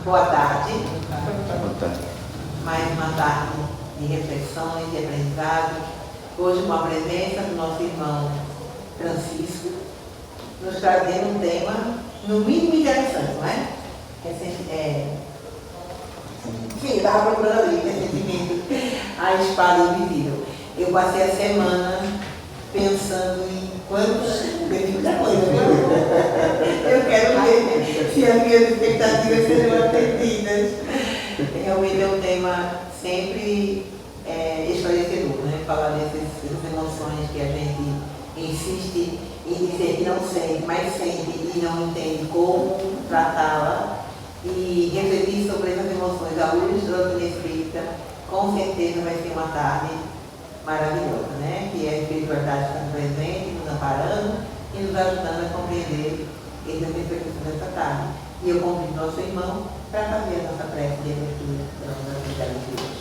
Boa tarde. Boa tarde. Mais uma tarde de reflexões, de aprendizado. Hoje com a presença do nosso irmão Francisco, nos trazendo um tema, no mínimo interessante, não é? Sim, eu estava procurando ali, recentemente, a espada invisível. Eu passei a semana pensando em quantas muita coisa, eu quero ver se as minhas expectativas serão atendidas. Realmente é um tema sempre esclarecedor, né? Falar dessas emoções que a gente insiste em dizer que não sente, mas sente e não entende como tratá-la, e refletir sobre essas emoções à luz da doutrina espírita, com certeza vai ser uma tarde maravilhosa, né? Que é a espiritualidade estando presente, nos amparando e nos ajudando a compreender essas reflexões dessa tarde. E eu convido nosso irmão para fazer a nossa prece de abertura da nossa atividade de hoje.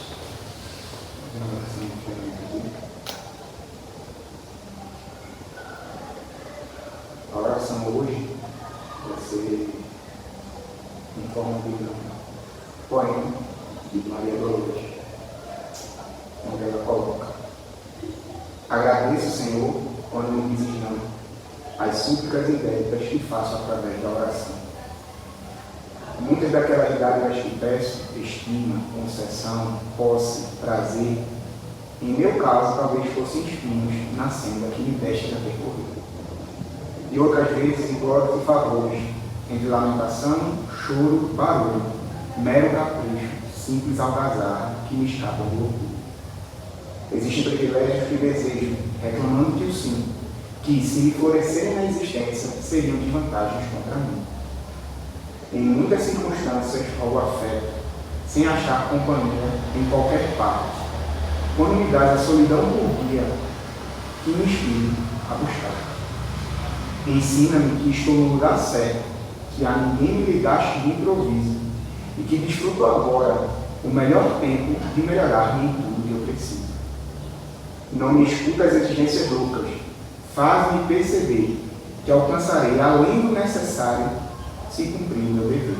A oração hoje vai ser em forma de poema de Maria Dolores, onde ela coloca: agradeço, Senhor, quando me dizes não, as súplicas inéditas que faço através da oração. Muitas daquelas dádivas que peço, estima, concessão, posse, prazer, em meu caso talvez fossem espinhos na senda que me deste a percorrer. E outras vezes imploro-te favores, entre lamentação, choro, barulho, mero capricho, simples algazarra que me escapam do orgulho. Existem privilégios que desejo, reclamando-te o sim, que, se me florescerem na existência, seriam desvantagens contra mim. Em muitas circunstâncias, rogo afeto, sem achar companhia em qualquer parte, quando me dás a solidão por guia, que me inspire a buscar. Ensina-me que estou no lugar certo, que a ninguém me ligaste de improviso, e que desfruto agora o melhor tempo de melhorar-me em tudo que eu preciso. Não me escuta as exigências loucas, faz-me perceber que alcançarei além do necessário se cumprir o meu dever.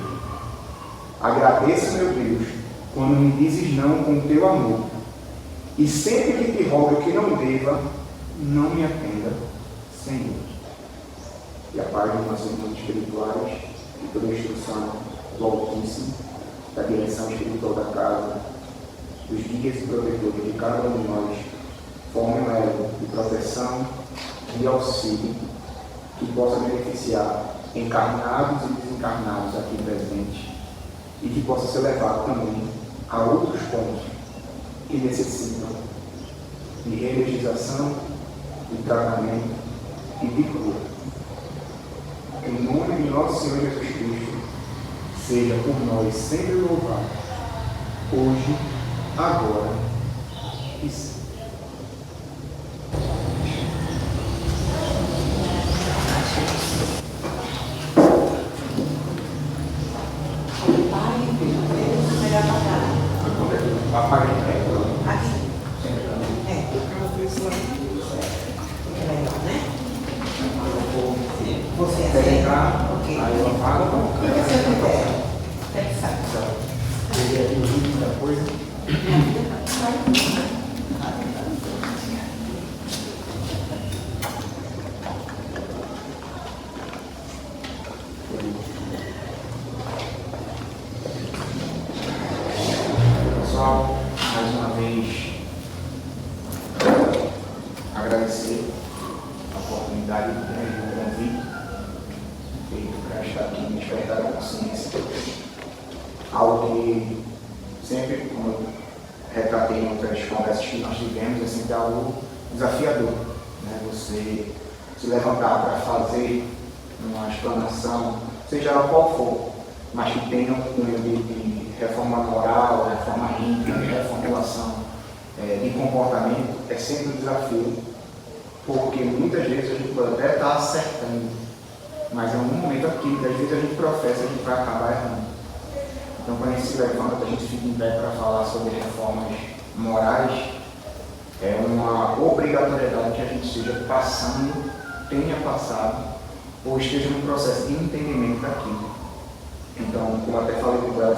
Agradeço, meu Deus, quando me dizes não com o teu amor, e sempre que te rogo que não deva, não me atenda, Senhor. E a paz dos nossos irmãos espirituais, e toda a instrução do Altíssimo, da direção espiritual da casa, dos guias e protetores de cada um de nós, forme um elo de proteção e auxílio que possa beneficiar encarnados e desencarnados aqui presentes, e que possa ser levado também a outros pontos que necessitam de reenergização, de tratamento e de cura. Em nome de nosso Senhor Jesus Cristo, seja por nós sempre louvado, hoje, agora e sempre. Apaga aqui. É legal, né? Você Quer entrar? aceita? Ok. Aí eu apago. O que você quiser? Até que sabe. Seria o ritmo da coisa. Pessoal, mais uma vez agradecer a oportunidade de ter um convite feito para estar aqui e despertar a consciência. Algo que sempre, como eu retratei em outras conversas que nós tivemos, é sempre algo desafiador, né? Você se levantar para fazer uma explanação, seja ela qual for, mas que tenha um cunho de reforma moral, reforma íntima, reformulação de comportamento, é sempre um desafio, porque muitas vezes a gente pode até estar acertando, mas em algum momento aqui, às vezes a gente professa, a gente vai acabar errando. Então, quando a gente se levanta, a gente fica em pé para falar sobre reformas morais, é uma obrigatoriedade que a gente esteja passando, tenha passado, ou esteja no processo de entendimento daquilo. Então, como até falei com ela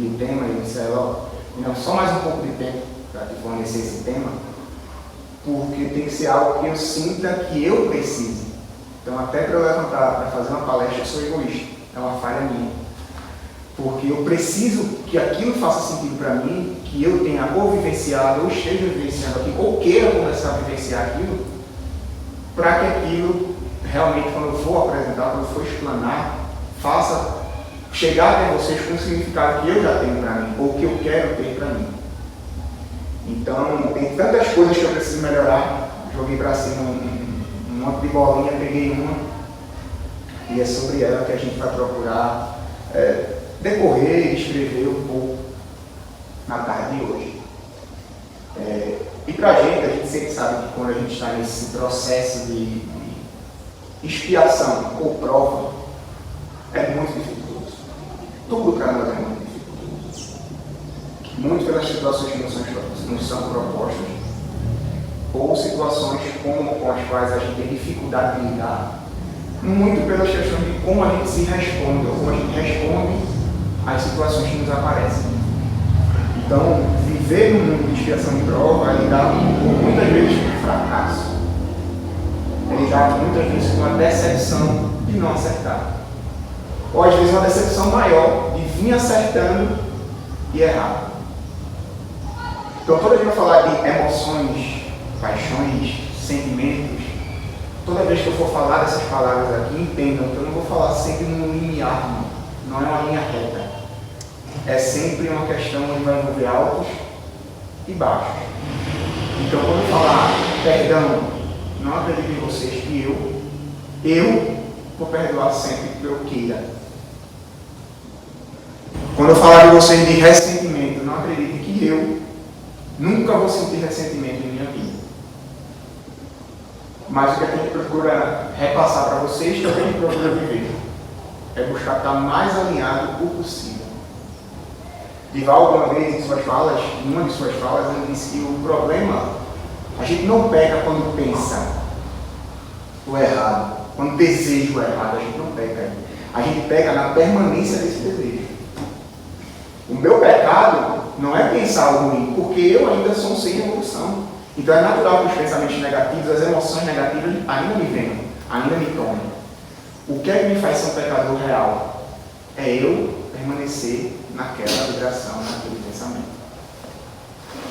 pediu o tema, e eu disse a ela, não, só mais um pouco de tempo para te fornecer esse tema, porque tem que ser algo que eu sinta que eu preciso. Então, até para eu levantar, para fazer uma palestra, eu sou egoísta, é uma falha minha. Porque eu preciso que aquilo faça sentido para mim, que eu tenha ou vivenciado, ou esteja vivenciando aquilo, ou queira começar a vivenciar aquilo, para que aquilo realmente, quando eu for apresentar, quando eu for explanar, faça chegar até vocês com o significado que eu já tenho para mim, ou que eu quero ter para mim. Então, tem tantas coisas que eu preciso melhorar. Joguei para cima um monte de bolinha, peguei uma, e é sobre ela que a gente vai procurar decorrer e escrever um pouco na tarde de hoje. E para a gente sempre sabe que quando a gente está nesse processo de expiação ou prova, é muito dificultoso. Tudo para nós é muito dificultoso. Muito pelas situações que nos são propostas, ou situações com as quais a gente tem dificuldade de lidar, muito pelas questões de como a gente se responde, ou como a gente responde às situações que nos aparecem. Então, viver num mundo de expiação e prova é lidar muitas vezes com fracasso, é lidar muitas vezes com a decepção de não acertar, ou às vezes uma decepção maior de vir acertando e errar. Então, toda vez que eu falar de emoções, paixões, sentimentos, toda vez que eu for falar dessas palavras aqui, entendam que eu não vou falar sempre num linear, não é uma linha reta. É sempre uma questão onde vai envolver altos e baixos. Então, quando eu falar perdão, não acredito em vocês que eu vou perdoar sempre que eu queira. Quando eu falar de vocês de ressentimento, não acredite que eu nunca vou sentir ressentimento em minha vida. Mas o que a gente procura repassar para vocês, que a gente procura viver, é buscar estar mais alinhado o possível. Divaldo, uma vez, numa de suas falas, ele disse que o problema, a gente não pega quando pensa o errado, quando deseja o errado, a gente não pega. A gente pega na permanência desse desejo. O meu pecado não é pensar o ruim, porque eu ainda sou um ser em evolução. Então é natural que os pensamentos negativos, as emoções negativas ainda me venham, ainda me tomem. O que é que me faz ser um pecador real? É eu permanecer naquela vibração, naquele pensamento.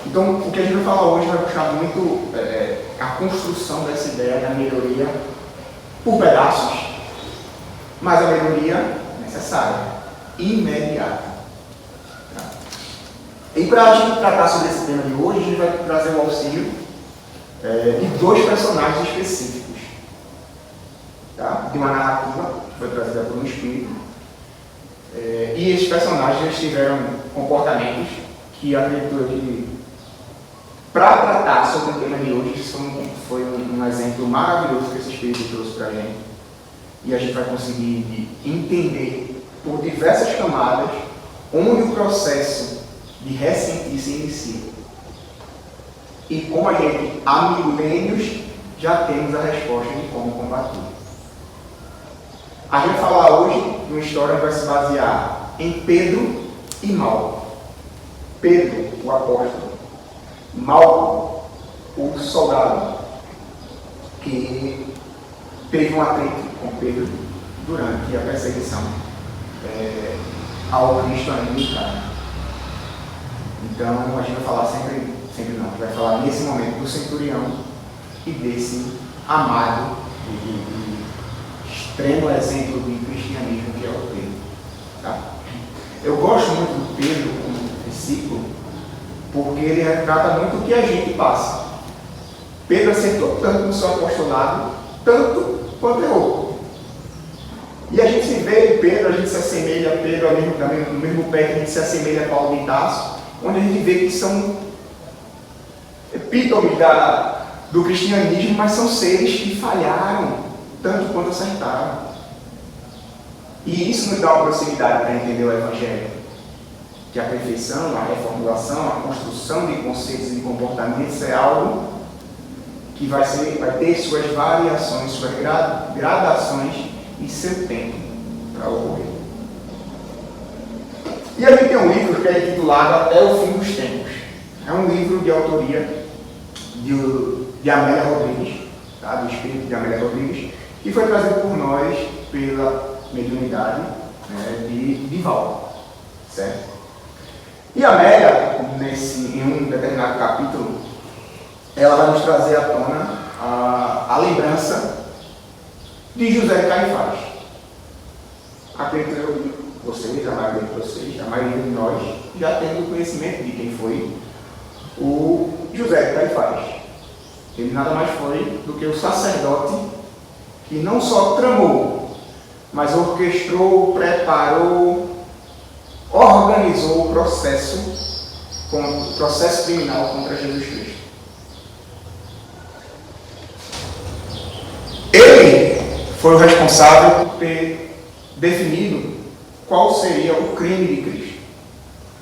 Então, o que a gente vai falar hoje vai puxar muito a construção dessa ideia da melhoria por pedaços, mas a melhoria necessária, imediata. E para a gente tratar sobre esse tema de hoje, a gente vai trazer o auxílio de dois personagens específicos. Tá? De uma narrativa que foi trazida por um espírito. E esses personagens eles tiveram comportamentos que acredito que, para tratar sobre o tema de hoje, isso foi um exemplo maravilhoso que esse espírito trouxe para a gente. E a gente vai conseguir entender por diversas camadas onde o processo de ressentir se inicia. E como a gente, há milênios, já temos a resposta de como combater. A gente vai falar hoje de uma história que vai se basear em Pedro e Malco. Pedro, o apóstolo. Malco, o soldado, que teve um atrito com Pedro durante a perseguição ao Cristo ainda em carne. Então, a gente vai falar sempre não, a gente vai falar nesse momento do centurião e desse amado e extremo exemplo do cristianismo que é o Pedro. Tá? Eu gosto muito do Pedro como discípulo porque ele retrata muito o que a gente passa. Pedro acertou tanto no seu apostolado, tanto quanto errou. E a gente se vê em Pedro, a gente se assemelha a Pedro no mesmo pé que a gente se assemelha a Paulo de Tarso, onde a gente vê que são epítomes do cristianismo, mas são seres que falharam tanto quanto acertaram. E isso nos dá uma proximidade para entender o Evangelho. Que a perfeição, a reformulação, a construção de conceitos e de comportamentos é algo que vai ter suas variações, suas gradações e seu tempo para ocorrer. E a gente tem um livro livro que é intitulado Até o Fim dos Tempos. É um livro de autoria de Amélia Rodrigues, tá? Do espírito de Amélia Rodrigues, que foi trazido por nós pela mediunidade, né, de Divaldo, certo? E Amélia, em um determinado capítulo, ela vai nos trazer à tona a lembrança de José de Caifás. Acredito eu, vocês, a maioria de vocês, a maioria de nós, já temos conhecimento de quem foi o José de Caifás. Ele nada mais foi do que o sacerdote que não só tramou, mas orquestrou, preparou, organizou o processo criminal contra Jesus Cristo. Ele foi o responsável por ter definido qual seria o crime de Cristo.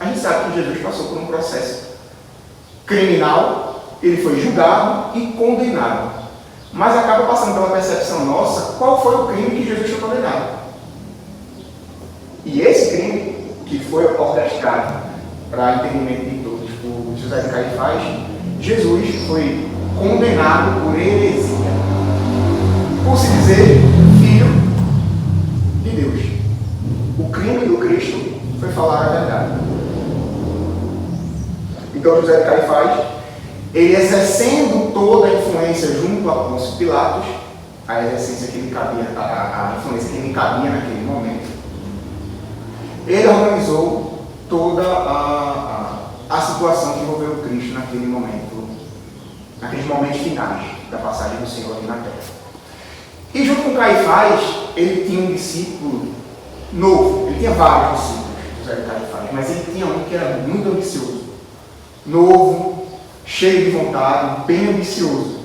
A gente sabe que Jesus passou por um processo criminal, ele foi julgado e condenado. Mas acaba passando pela percepção nossa qual foi o crime que Jesus foi condenado. E esse crime, que foi orquestrado para entendimento de todos por José de Caifás, Jesus foi condenado por heresia, por se dizer filho de Deus. O crime do Cristo foi falar a verdade. Então José de Caifás, ele exercendo toda a influência junto a Pôncio Pilatos, a influência que lhe cabia naquele momento, ele organizou toda a situação que envolveu o Cristo naquele momento, naqueles momentos finais da passagem do Senhor aqui na terra. E junto com Caifás, ele tinha um discípulo novo. Ele tinha vários discípulos, José de Caifás, mas ele tinha um que era muito ambicioso, novo, cheio de vontade, bem ambicioso,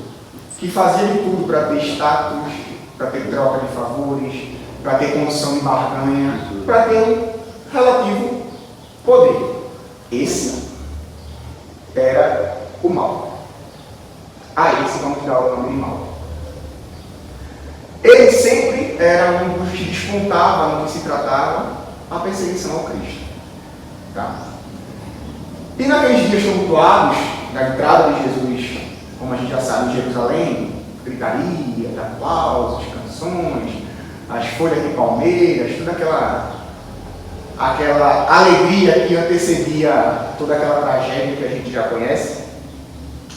que fazia de tudo para ter status, para ter troca de favores, para ter condição de barganha, para ter um relativo poder. Esse era o mal. A esse vamos dar o nome de mal. Ele sempre era um dos que despontava no que se tratava a perseguição ao Cristo. Tá? E naqueles dias tumultuados, na entrada de Jesus, como a gente já sabe, em Jerusalém, gritaria, aplausos, canções, as folhas de palmeiras, toda aquela alegria que antecedia toda aquela tragédia que a gente já conhece,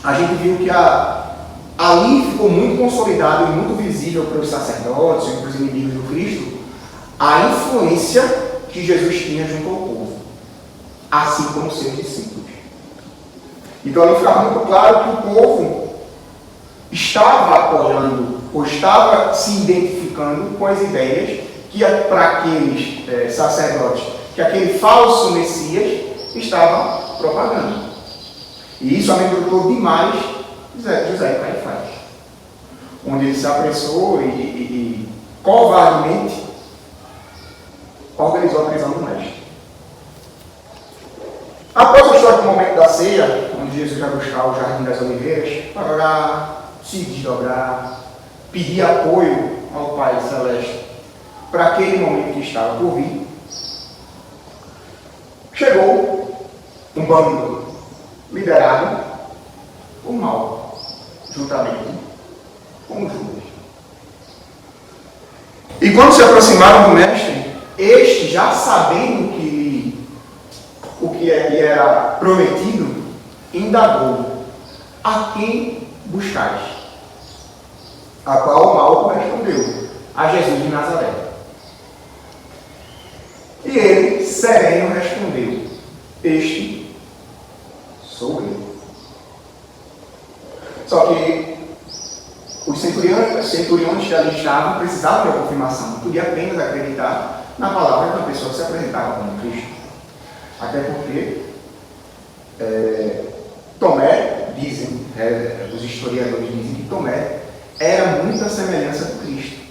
a gente viu que ali ficou muito consolidado e muito visível para os sacerdotes e para os inimigos do Cristo a influência que Jesus tinha junto ao povo, assim como seus discípulos. Então ali ficava muito claro que o povo estava apoiando ou estava se identificando com as ideias que para aqueles sacerdotes, que aquele falso Messias estava propagando. E isso amedrontou demais José de Caifás, onde ele se apressou e covardemente organizou a prisão do mestre. Após o histórico momento da ceia, onde Jesus vai buscar o Jardim das Oliveiras para orar, se desdobrar, pedir apoio ao Pai Celeste para aquele momento que estava por vir, chegou um bando liderado por mal, juntamente com Judas. E quando se aproximaram do mestre, este, já sabendo o que lhe era prometido, indagou: a quem buscais? A qual o mal respondeu: a Jesus de Nazaré. E ele, sereno, respondeu: este sou eu. Só que os centuriões que ali estavam precisavam de confirmação, não podia apenas acreditar na palavra de uma pessoa que se apresentava como Cristo. Até porque Tomé, dizem, os historiadores dizem que Tomé era muita semelhança com Cristo.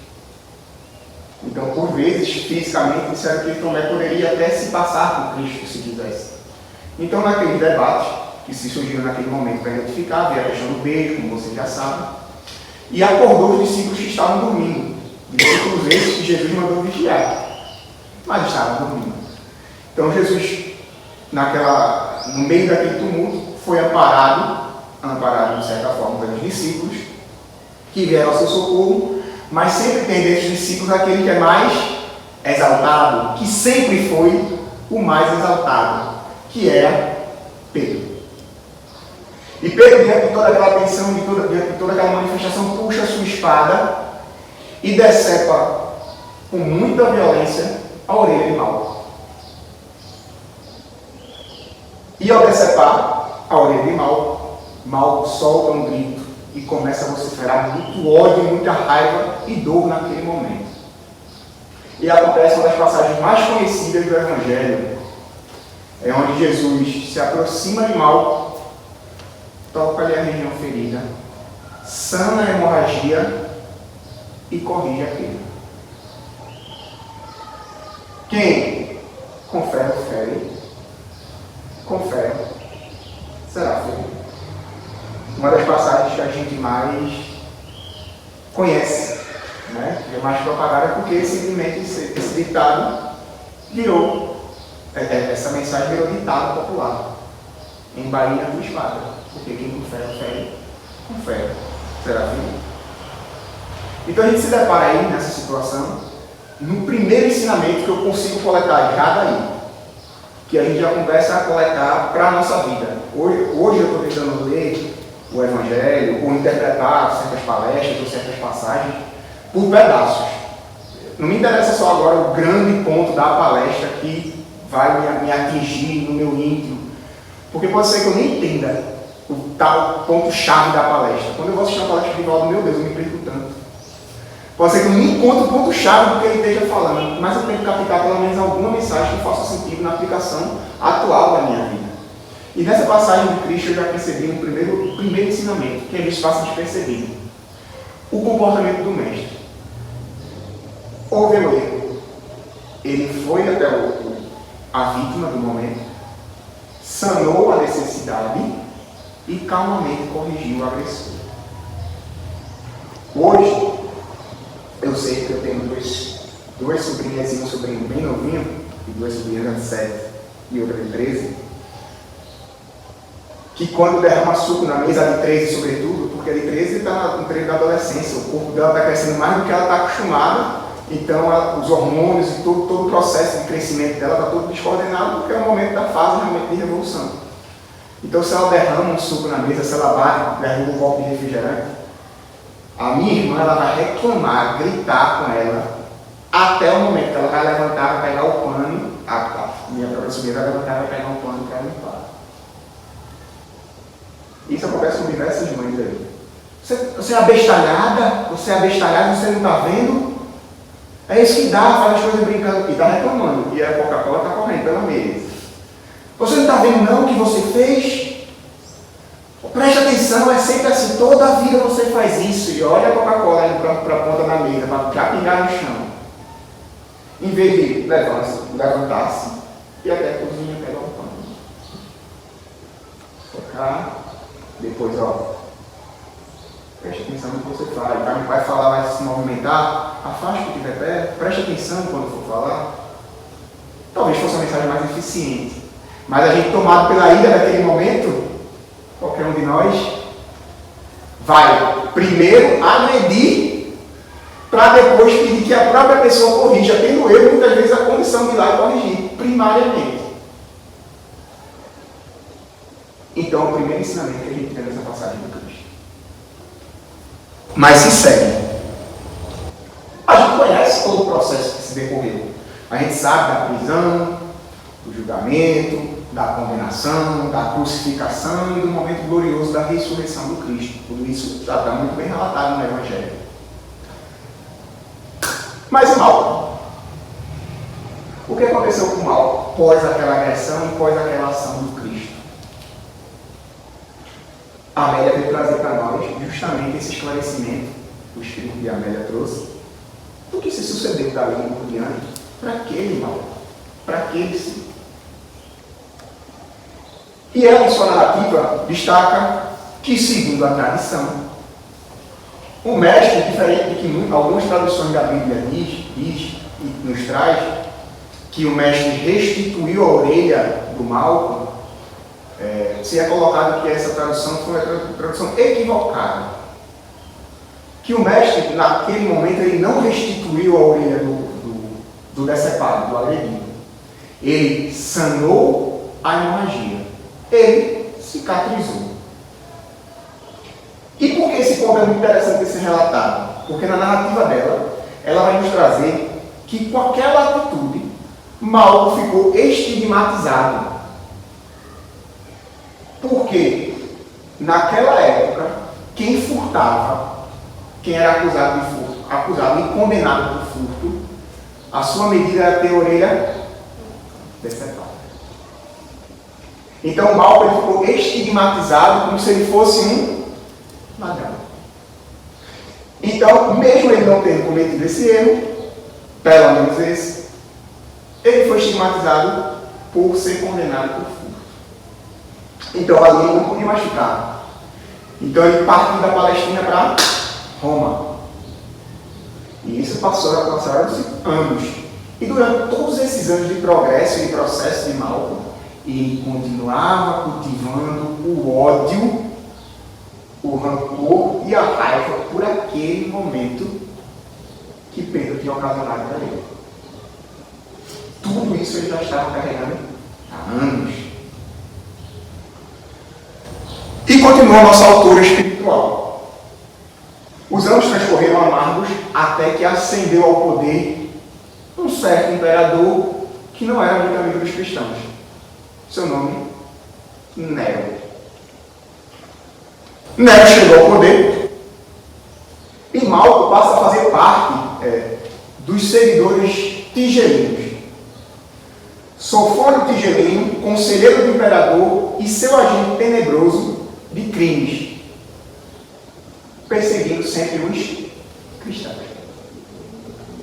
Então, por vezes, fisicamente, disseram que Tomé poderia até se passar por Cristo, se quisesse. Então, naquele debate que se surgiu naquele momento para identificar, veio a questão do beijo, como vocês já sabem, e acordou os discípulos que estavam dormindo. Discípulos esses que Jesus mandou vigiar, mas estavam dormindo. Então Jesus, no meio daquele tumulto, foi amparado de certa forma pelos discípulos, que vieram ao seu socorro, mas sempre tem desses discípulos aquele que é mais exaltado, que sempre foi o mais exaltado, que é Pedro. E Pedro, diante de toda aquela tensão, diante de toda aquela manifestação, puxa a sua espada e decepa com muita violência a orelha de Malco. E ao decepar a orelha de Malco, Malco solta um grito e começa a vociferar muito ódio, muita raiva e dor naquele momento. E acontece uma das passagens mais conhecidas do Evangelho, é onde Jesus se aproxima de Malco, toca-lhe a região ferida, sana a hemorragia e corrige a ferida. Quem com ferro fere, com ferro será ferido. Uma das passagens que a gente mais conhece, né? Que é mais propagada, porque simplesmente esse ditado virou, essa mensagem virou ditado popular. Embainha a tua espada, porque quem com ferro fere, com ferro será ferido. Então a gente se depara aí nessa situação, no primeiro ensinamento que eu consigo coletar já daí, que a gente já começa a coletar para a nossa vida. Hoje eu estou tentando ler o Evangelho, ou interpretar certas palestras ou certas passagens por pedaços. Não me interessa só agora o grande ponto da palestra que vai me atingir no meu íntimo, porque pode ser que eu nem entenda o tal ponto-chave da palestra. Quando eu vou assistir uma palestra de Rivaldo, meu Deus, eu me perco tanto. Pode ser que eu nem encontre o ponto-chave do que ele esteja falando, mas eu tenho que captar pelo menos alguma mensagem que faça sentido na aplicação atual da minha vida. E nessa passagem de Cristo eu já percebi o primeiro ensinamento, que é isso passa despercebido. O comportamento do mestre. Houve o erro. Ele foi até a vítima do momento, sanou a necessidade e calmamente corrigiu o agressor. Hoje, eu sei que eu tenho duas sobrinhas e um sobrinho bem novinho, e duas sobrinhas de 7 e outra de 13, que quando derrama suco na mesa, a de 13 sobretudo, porque a de 13 está no período da adolescência, o corpo dela está crescendo mais do que ela está acostumada, então os hormônios e todo o processo de crescimento dela está todo descoordenado, porque é o momento da fase realmente de revolução. Então se ela derrama um suco na mesa, se ela bate, derruba um copo de refrigerante, a minha irmã ela vai reclamar, gritar com ela, até o momento que ela vai levantar, vai pegar o pano, a minha própria sobrinha vai levantar, vai pegar um pano para limpar. Isso acontece com diversas mães aí. Você é abestalhada, você não está vendo? É isso que dá, faz as coisas brincando e está reclamando. E a Coca-Cola está correndo pela mesa. Você não está vendo não o que você fez? Preste atenção, é sempre assim, toda a vida você faz isso. E olha a Coca-Cola indo para a ponta da mesa, para pingar no chão. Em vez de levantar-se e até a cozinha pegar um pano. Tocar, depois, preste atenção no que você faz. Vai falar, vai se movimentar, afaste o que estiver perto, preste atenção quando for falar. Talvez fosse uma mensagem mais eficiente. Mas a gente, tomado pela ira daquele momento, qualquer um de nós vai primeiro agredir para depois pedir que a própria pessoa corrija, tendo eu muitas vezes a condição de ir lá e corrigir, primariamente. Então, o primeiro ensinamento que a gente tem nessa passagem do Cristo. Mas se segue. A gente conhece todo o processo que se decorreu. A gente sabe da prisão, do julgamento, da condenação, da crucificação e do momento glorioso da ressurreição do Cristo. Tudo isso já está muito bem relatado no Evangelho. Mas o mal? O que aconteceu com o mal pós aquela agressão e pós aquela ação do Cristo? A Amélia veio trazer para nós justamente esse esclarecimento que o Espírito de Amélia trouxe. O que se sucedeu dali por diante? Para aquele mal? Para aquele sim. E ela, em sua narrativa, destaca que, segundo a tradição, o mestre, diferente do que algumas traduções da Bíblia diz e nos traz, que o mestre restituiu a orelha do Malco, se é colocado que essa tradução foi uma tradução equivocada. Que o mestre, naquele momento, ele não restituiu a orelha do decepado, do agredido. Ele sanou a hemorragia. Ele cicatrizou. E por que esse ponto é muito interessante de ser relatado? Porque na narrativa dela, ela vai nos trazer que com aquela atitude, Malco ficou estigmatizado. Porque naquela época, quem furtava, quem era acusado de furto, acusado e condenado por furto, a sua medida era ter a orelha decepada. Então Malco ele ficou estigmatizado como se ele fosse um ladrão. Então, mesmo ele não tendo cometido esse erro, pelo menos esse, ele foi estigmatizado por ser condenado por furto. Então ali ele não podia mais ficar. Então ele partiu da Palestina para Roma. E isso passaram-se anos. E durante todos esses anos de progresso e de processo de Malco, ele continuava cultivando o ódio, o rancor e a raiva por aquele momento que Pedro tinha ocasionado para ele. Tudo isso ele já estava carregando há anos. E continua a nossa autora espiritual. Os anos transcorreram amargos até que ascendeu ao poder um certo imperador que não era muito amigo dos cristãos. Seu nome, Nero. Nero chegou ao poder e Malco passa a fazer parte dos seguidores tigelinos. Sofônio Tigelino, conselheiro do imperador e seu agente tenebroso de crimes, perseguindo sempre os cristãos.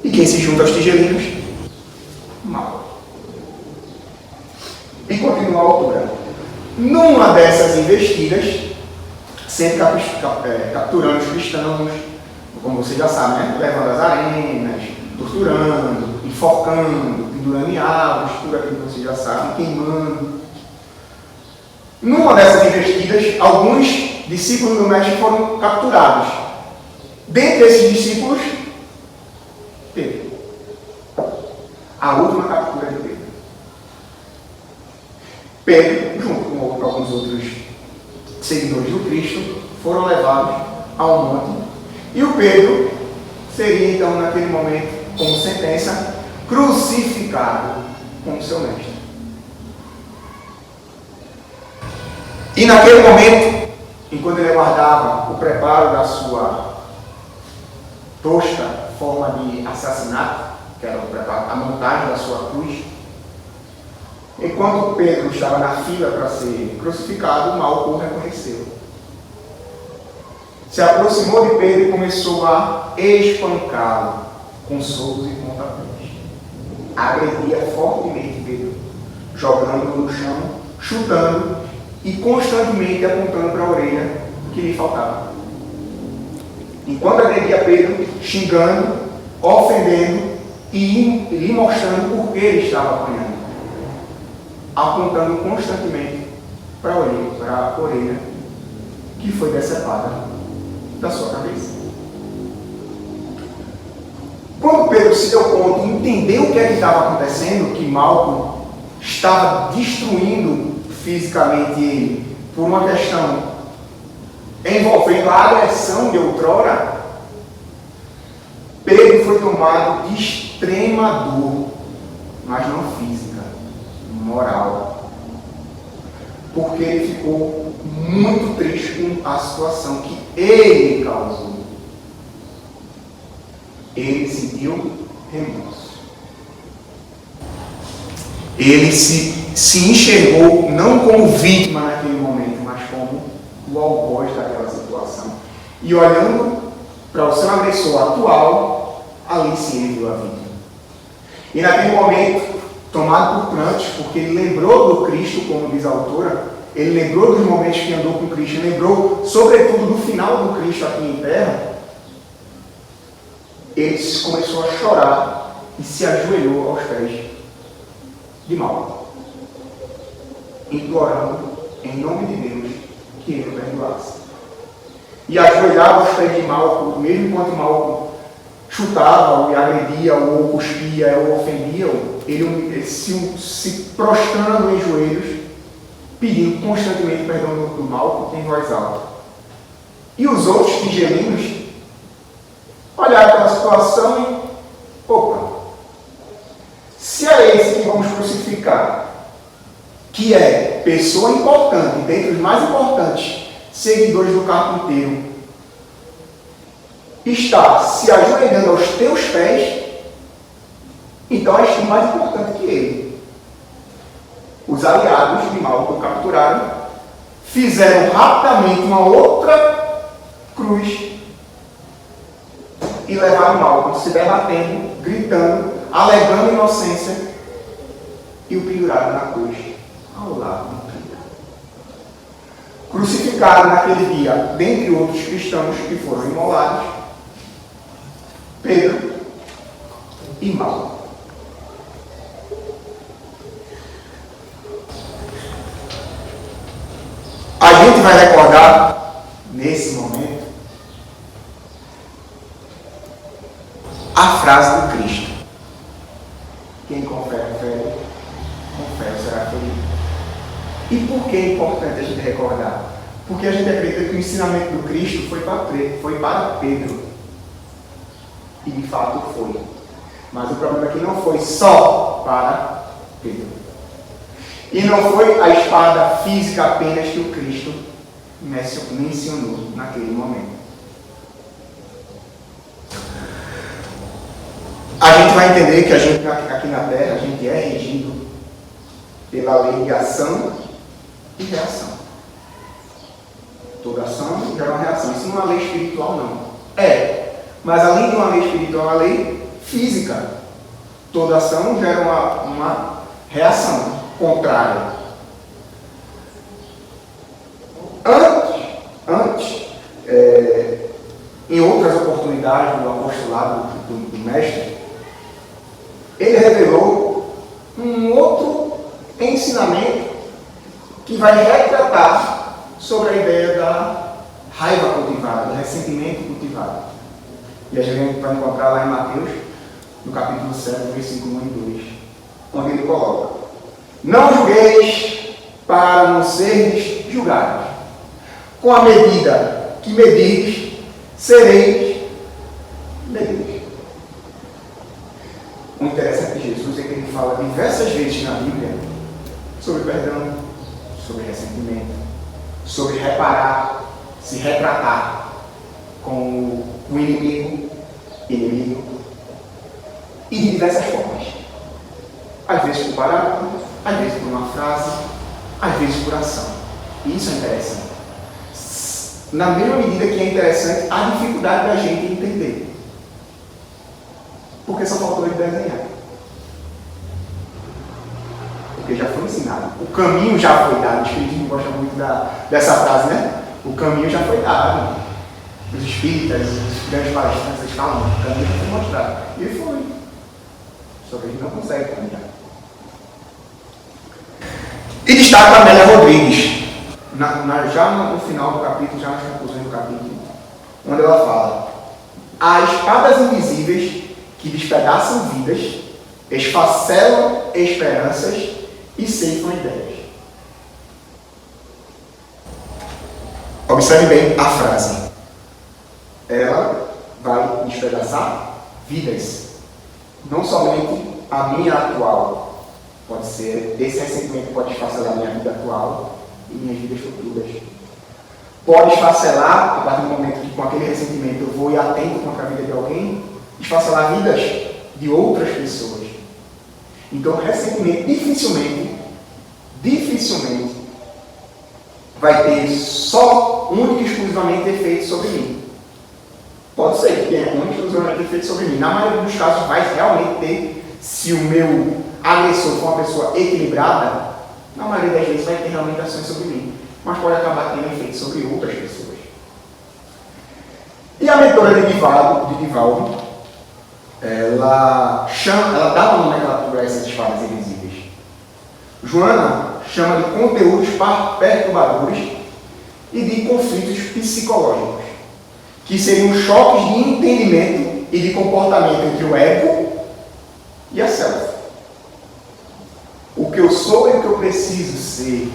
E quem se junta aos tigelinos? Malco. E continua a autora. Numa dessas investidas, sempre capturando os cristãos, como você já sabe, né? Levando às arenas, torturando, enforcando, pendurando em árvores, tudo aquilo que você já sabe, queimando. Numa dessas investidas, alguns discípulos do mestre foram capturados. Dentre esses discípulos, Pedro. A última captura de Pedro. Pedro, junto com alguns outros seguidores do Cristo, foram levados ao monte. E o Pedro seria, então, naquele momento, como sentença, crucificado como seu mestre. E naquele momento, enquanto ele aguardava o preparo da sua tosca forma de assassinato, que era a montagem da sua cruz, enquanto Pedro estava na fila para ser crucificado, Malco o reconheceu. Se aproximou de Pedro e começou a espancá-lo com socos e pontapés. Agredia fortemente Pedro, jogando-o no chão, chutando e constantemente apontando para a orelha que lhe faltava. Enquanto agredia Pedro, xingando, ofendendo e lhe mostrando por que ele estava apanhando, apontando constantemente para a orelha que foi decepada da sua cabeça. Quando Pedro se deu conta e entendeu o que estava acontecendo, que Malco estava destruindo fisicamente ele por uma questão envolvendo a agressão de outrora, Pedro foi tomado de extrema dor, mas não física, moral, porque ele ficou muito triste com a situação que ele causou. Ele sentiu remorso. Ele se enxergou não como vítima naquele momento, mas como o algoz daquela situação. E olhando para o seu agressor atual, ali sim ele viu a vítima. E naquele momento, tomado por prantos, porque ele lembrou do Cristo, como diz a autora, ele lembrou dos momentos que andou com Cristo, lembrou sobretudo do final do Cristo aqui em terra, ele começou a chorar e se ajoelhou aos pés de mal, implorando em nome de Deus que ele o perdoasse. E ajoelhava aos pés de Malco, mesmo enquanto Malco chutava, ou agredia, ou cuspia, ou ofendia, ele se prostrando em joelhos, pedindo constantemente perdão do Malco em voz alta. E os outros tigelinos olharam para a situação e, opa, se é esse que vamos crucificar, que é pessoa importante, dentre os mais importantes seguidores do carpinteiro, está se ajoelhando aos teus pés, então és tu mais importante que ele. Os aliados de Malco capturaram, fizeram rapidamente uma outra cruz e levaram Malco se debatendo, gritando, alegando inocência, e o penduraram na cruz ao lado do Cristo. Crucificaram naquele dia, dentre outros cristãos que foram imolados, Pedro e Malco. A gente vai recordar, nesse momento, a frase do Cristo: quem confere, confere, será feliz. E por que é importante a gente recordar? Porque a gente acredita que o ensinamento do Cristo foi para Pedro. E de fato foi. Mas o problema é que não foi só para Pedro. E não foi a espada física apenas que o Cristo mencionou naquele momento. A gente vai entender que a gente aqui na Terra, a gente é regido pela lei de ação e reação. Toda ação gera uma reação. Isso não é uma lei espiritual, não. Mas além de uma lei espiritual, é uma lei física. Toda ação gera uma reação contrária. Antes, em outras oportunidades do apostolado do Mestre, ele revelou um outro ensinamento que vai retratar sobre a ideia da raiva cultivada, do ressentimento cultivado. E a gente vai encontrar lá em Mateus, no capítulo 7, versículo 1 e 2, onde ele coloca: não julgueis para não seres julgados. Com a medida que medirdes, sereis medidos. O interessante de Jesus é que ele fala diversas vezes na Bíblia sobre perdão, sobre ressentimento, sobre reparar, se retratar com o inimigo, e de diversas formas. Às vezes por parábola, às vezes por uma frase, às vezes por ação. E isso é interessante. Na mesma medida que é interessante a dificuldade da gente entender. Porque só faltou ele desenhar. Porque já foi ensinado. O caminho já foi dado. Os espíritos gostam muito dessa frase, né? O caminho já foi dado. Os espíritas, os grandes palestrantes, eles falam, o caminho já foi mostrado. E ele foi. Só que a gente não consegue caminhar. E destaca a Amélia Rodrigues, já no final do capítulo, já nas conclusões do capítulo, onde ela fala: há espadas invisíveis que despedaçam vidas, esfacelam esperanças e ceifam ideias. Observe bem a frase. Ela vai despedaçar vidas. Não somente a minha atual. Pode ser, esse ressentimento pode esfacelar a minha vida atual e minhas vidas futuras. Pode esfacelar, a partir do momento que com aquele ressentimento eu vou e atento contra a vida de alguém, esfacelar vidas de outras pessoas. Então, ressentimento dificilmente vai ter só, único e exclusivamente efeito sobre mim. Pode ser que tenha único e exclusivamente efeito sobre mim. Na maioria dos casos vai realmente ter, se o meu agressor for uma pessoa equilibrada, na maioria das vezes vai ter realmente ações sobre mim. Mas pode acabar tendo efeito sobre outras pessoas. E a mentora de Divaldo, ela dá uma nomenclatura a essas espadas invisíveis. Joana chama de conteúdos perturbadores e de conflitos psicológicos, que seriam choques de entendimento e de comportamento entre o ego e a self. O que eu sou e o que eu preciso ser.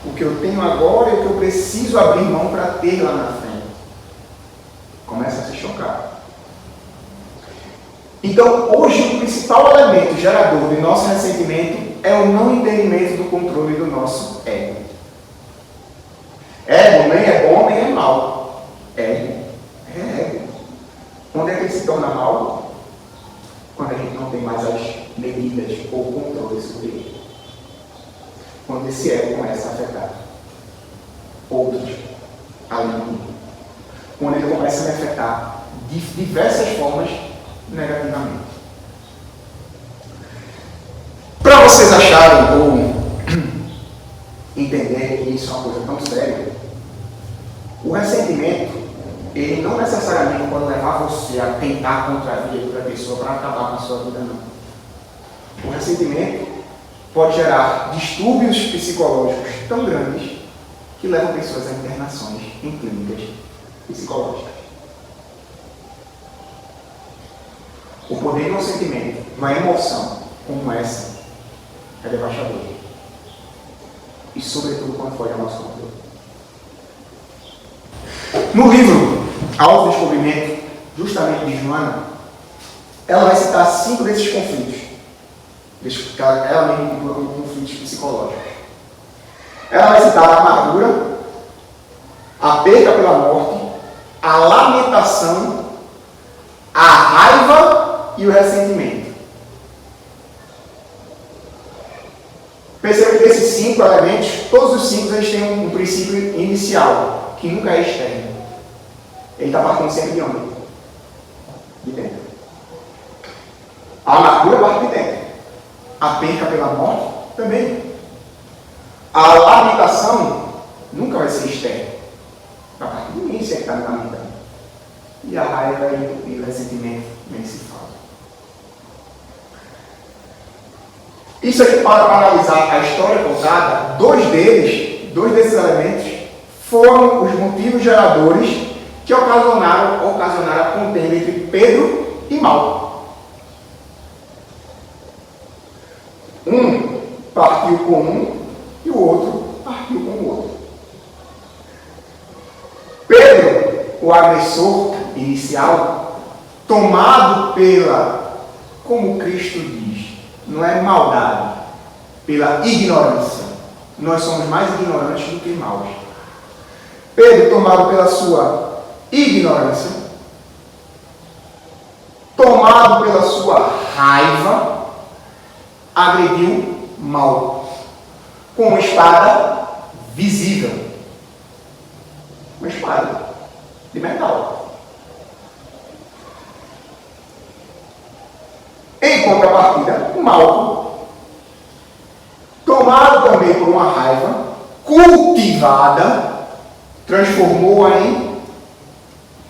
O que eu tenho agora e o que eu preciso abrir mão para ter lá na frente. Começa a se chocar. Então, hoje, o principal elemento gerador de nosso ressentimento é o não entendimento do controle do nosso ego. Ego nem é bom nem é mal. Ego é ego. Quando é que ele se torna mal? Quando a gente não tem mais as medidas ou controle sobre ele. Quando esse ego começa a afetar outros além de mim. Quando ele começa a me afetar de diversas formas negativamente. Para vocês acharem ou entenderem que isso é uma coisa tão séria, o ressentimento, ele não necessariamente pode levar você a tentar contrariar outra pessoa para acabar com a sua vida, não. O ressentimento pode gerar distúrbios psicológicos tão grandes que levam pessoas a internações em clínicas psicológicas. O poder de um sentimento, uma emoção como essa, é devastador. E sobretudo quando foge ao nosso controle. No livro Autodescobrimento, justamente de Joana, ela vai citar 5 desses conflitos. Ela mesma inclui como conflitos psicológicos. Ela vai citar a amargura, a perda pela morte, a lamentação, a raiva e o ressentimento. Perceba que desses 5 elementos, todos os 5 eles têm um princípio inicial, que nunca é externo. Ele está partindo sempre de onde? De dentro. A amargura parte de dentro. A perca pela morte também. A lamentação nunca vai ser externa. A partir de mim, você está me lamentando. E a raiva e o ressentimento nem se fala. Isso aqui, para analisar a história contada, dois desses elementos, foram os motivos geradores que ocasionaram a contenda entre Pedro e Malco. Um partiu com um e o outro partiu com o outro. Pedro, o agressor inicial, tomado pela, como Cristo diz, não é maldade, pela ignorância. Nós somos mais ignorantes do que maus. Pedro, tomado pela sua ignorância, tomado pela sua raiva, agrediu Malco com uma espada visível. Uma espada de metal. Em contrapartida, Malco, tomado também por uma raiva cultivada, transformou-a em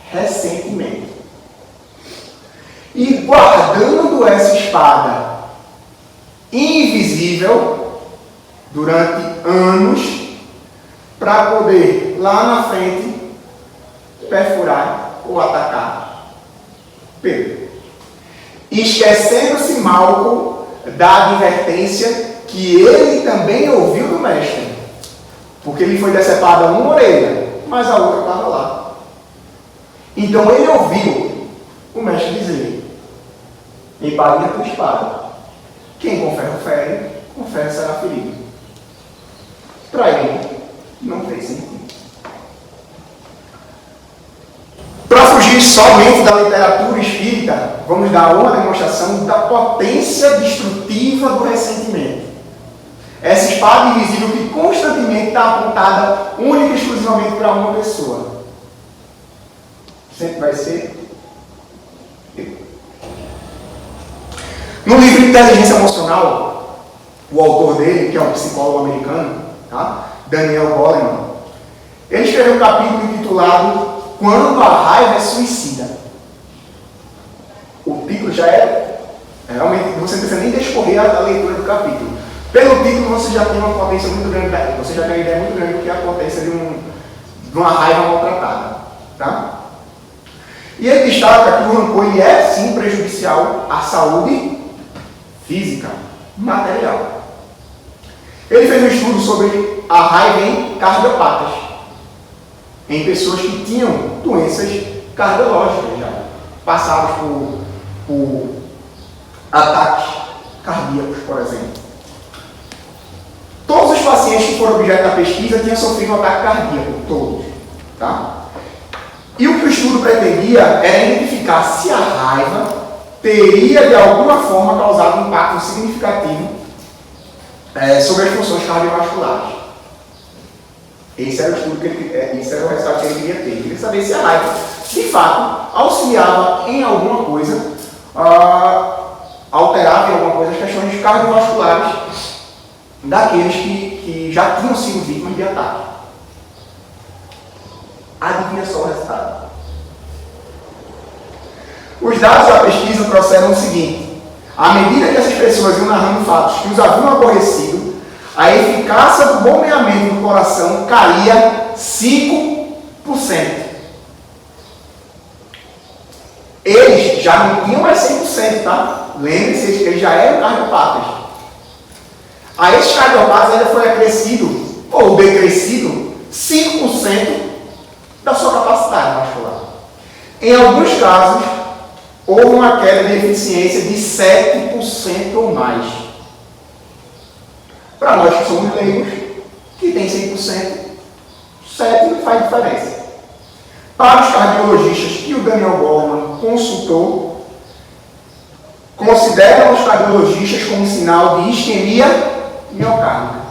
ressentimento. E guardando essa espada invisível durante anos, para poder lá na frente perfurar ou atacar Pedro. Esquecendo-se Malco da advertência que ele também ouviu do mestre. Porque ele foi decepada uma orelha, mas a outra estava lá. Então ele ouviu o mestre dizer: empague a tua espada. Quem com ferro fere, com ferro será ferido. Para ele, não fez sentido. Para fugir somente da literatura espírita, vamos dar uma demonstração da potência destrutiva do ressentimento. Essa espada invisível que constantemente está apontada única e exclusivamente para uma pessoa. Sempre vai ser eu. No livro Inteligência Emocional, o autor dele, que é um psicólogo americano, tá? Daniel Goleman, ele escreveu um capítulo intitulado Quando a Raiva é Suicida. O título já é realmente, você não precisa nem discorrer a leitura do capítulo. Pelo título, você já tem uma potência muito grande, você já tem uma ideia muito grande do que é a potência de uma raiva maltratada. Tá? E ele destaca que o rancor ele é sim prejudicial à saúde física, material. Ele fez um estudo sobre a raiva em cardiopatas, em pessoas que tinham doenças cardiológicas já, passadas por ataques cardíacos, por exemplo. Todos os pacientes que foram objeto da pesquisa tinham sofrido um ataque cardíaco, todos. Tá? E o que o estudo pretendia era identificar se a raiva teria de alguma forma causado um impacto significativo sobre as funções cardiovasculares. Esse era o estudo esse era o resultado que ele queria ter. Ele queria saber se a raiva, de fato, auxiliava em alguma coisa, alterava em alguma coisa as questões cardiovasculares daqueles que já tinham sido vítimas de ataque. Adivinha só o resultado. Os dados da pesquisa trouxeram o seguinte: à medida que essas pessoas iam narrando fatos que os haviam aborrecido, a eficácia do bombeamento do coração caía 5%. Eles já não tinham mais 100%, tá? Lembre-se que eles já eram cardiopatas. A esses cardiopatas ainda foi acrescido, ou decrescido, 5% da sua capacidade vascular. Em alguns casos, houve uma queda de eficiência de 7% ou mais. Para nós que somos leigos, que tem 100%, 7% não faz diferença. Para os cardiologistas que o Daniel Goleman consultou, consideram os cardiologistas como sinal de isquemia miocárdica.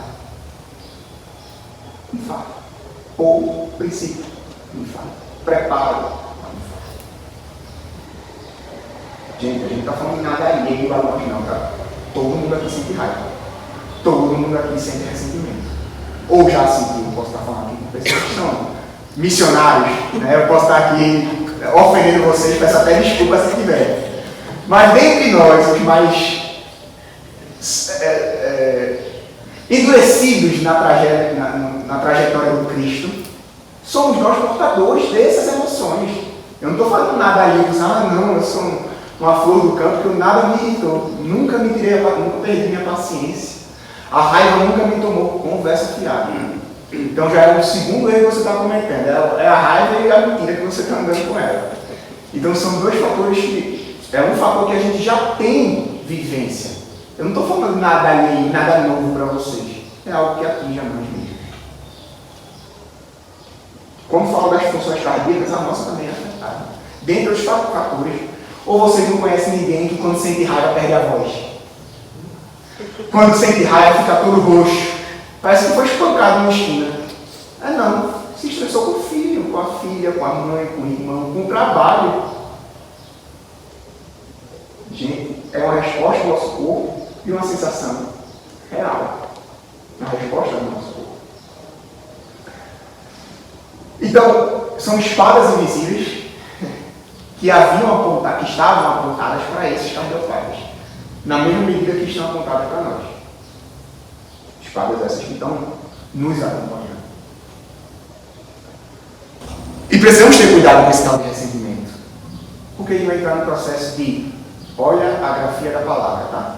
Infarto. Ou princípio de infarto. Preparo. Gente, a gente não está falando de nada alheio lá longe não, tá? Todo mundo aqui sente raiva. Todo mundo aqui sente ressentimento. Ou já sentiu, eu posso estar falando aqui com pessoas que são missionários, né? Eu posso estar aqui ofendendo vocês, peço até desculpa se tiver. Mas dentre nós, os mais endurecidos na trajetória do Cristo, somos nós portadores dessas emoções. Eu não estou falando nada alheio, não, eu sou uma flor do campo, que eu nada me irritou, nunca perdi minha paciência. A raiva nunca me tomou conversa fiada. Então já é o segundo erro que você está cometendo. É a raiva e a mentira que você está andando com ela. Então são dois fatores que... É um fator que a gente já tem vivência. Eu não estou falando nada ali, nada novo para vocês. É algo que atinge a nós mesmos. Quando falo das funções cardíacas, a nossa também é afetada. Dentre os fatores, ou vocês não conhecem ninguém que quando sente raiva perde a voz? Quando sente raiva fica todo roxo. Parece que foi espancado na esquina. Não. Se estressou com o filho, com a filha, com a mãe, com o irmão, com o trabalho. Gente, é uma resposta do nosso corpo e uma sensação real. Uma resposta do nosso corpo. Então, são espadas invisíveis que estavam apontadas para esses cardiopatas, na mesma medida que estão apontadas para nós. Espadas essas que estão nos acompanhando. E precisamos ter cuidado com esse tal de ressentimento, porque ele vai entrar no processo de, olha a grafia da palavra, tá?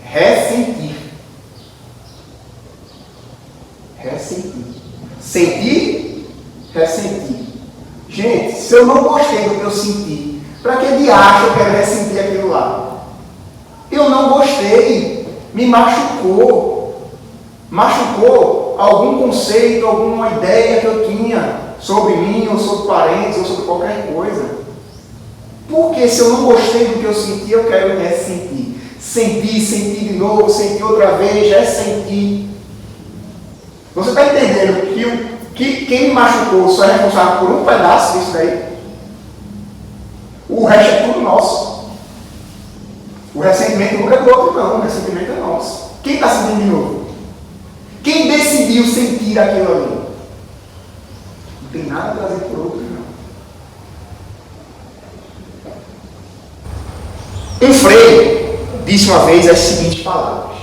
Ressentir. Sentir, ressentir. Gente, se eu não gostei do que eu senti, para que diacho eu quero ressentir aquilo lá? Eu não gostei, me machucou. Machucou algum conceito, alguma ideia que eu tinha sobre mim, ou sobre parentes, ou sobre qualquer coisa. Porque se eu não gostei do que eu senti, eu quero ressentir. Sentir de novo, sentir outra vez, ressentir. Você está entendendo que quem me machucou só é responsável por um pedaço disso daí? O resto é tudo nosso. O ressentimento nunca é do outro, não. O ressentimento é nosso. Quem está sentindo de novo? Quem decidiu sentir aquilo ali? Não tem nada a trazer por outro, não. Um freio disse uma vez as seguintes palavras: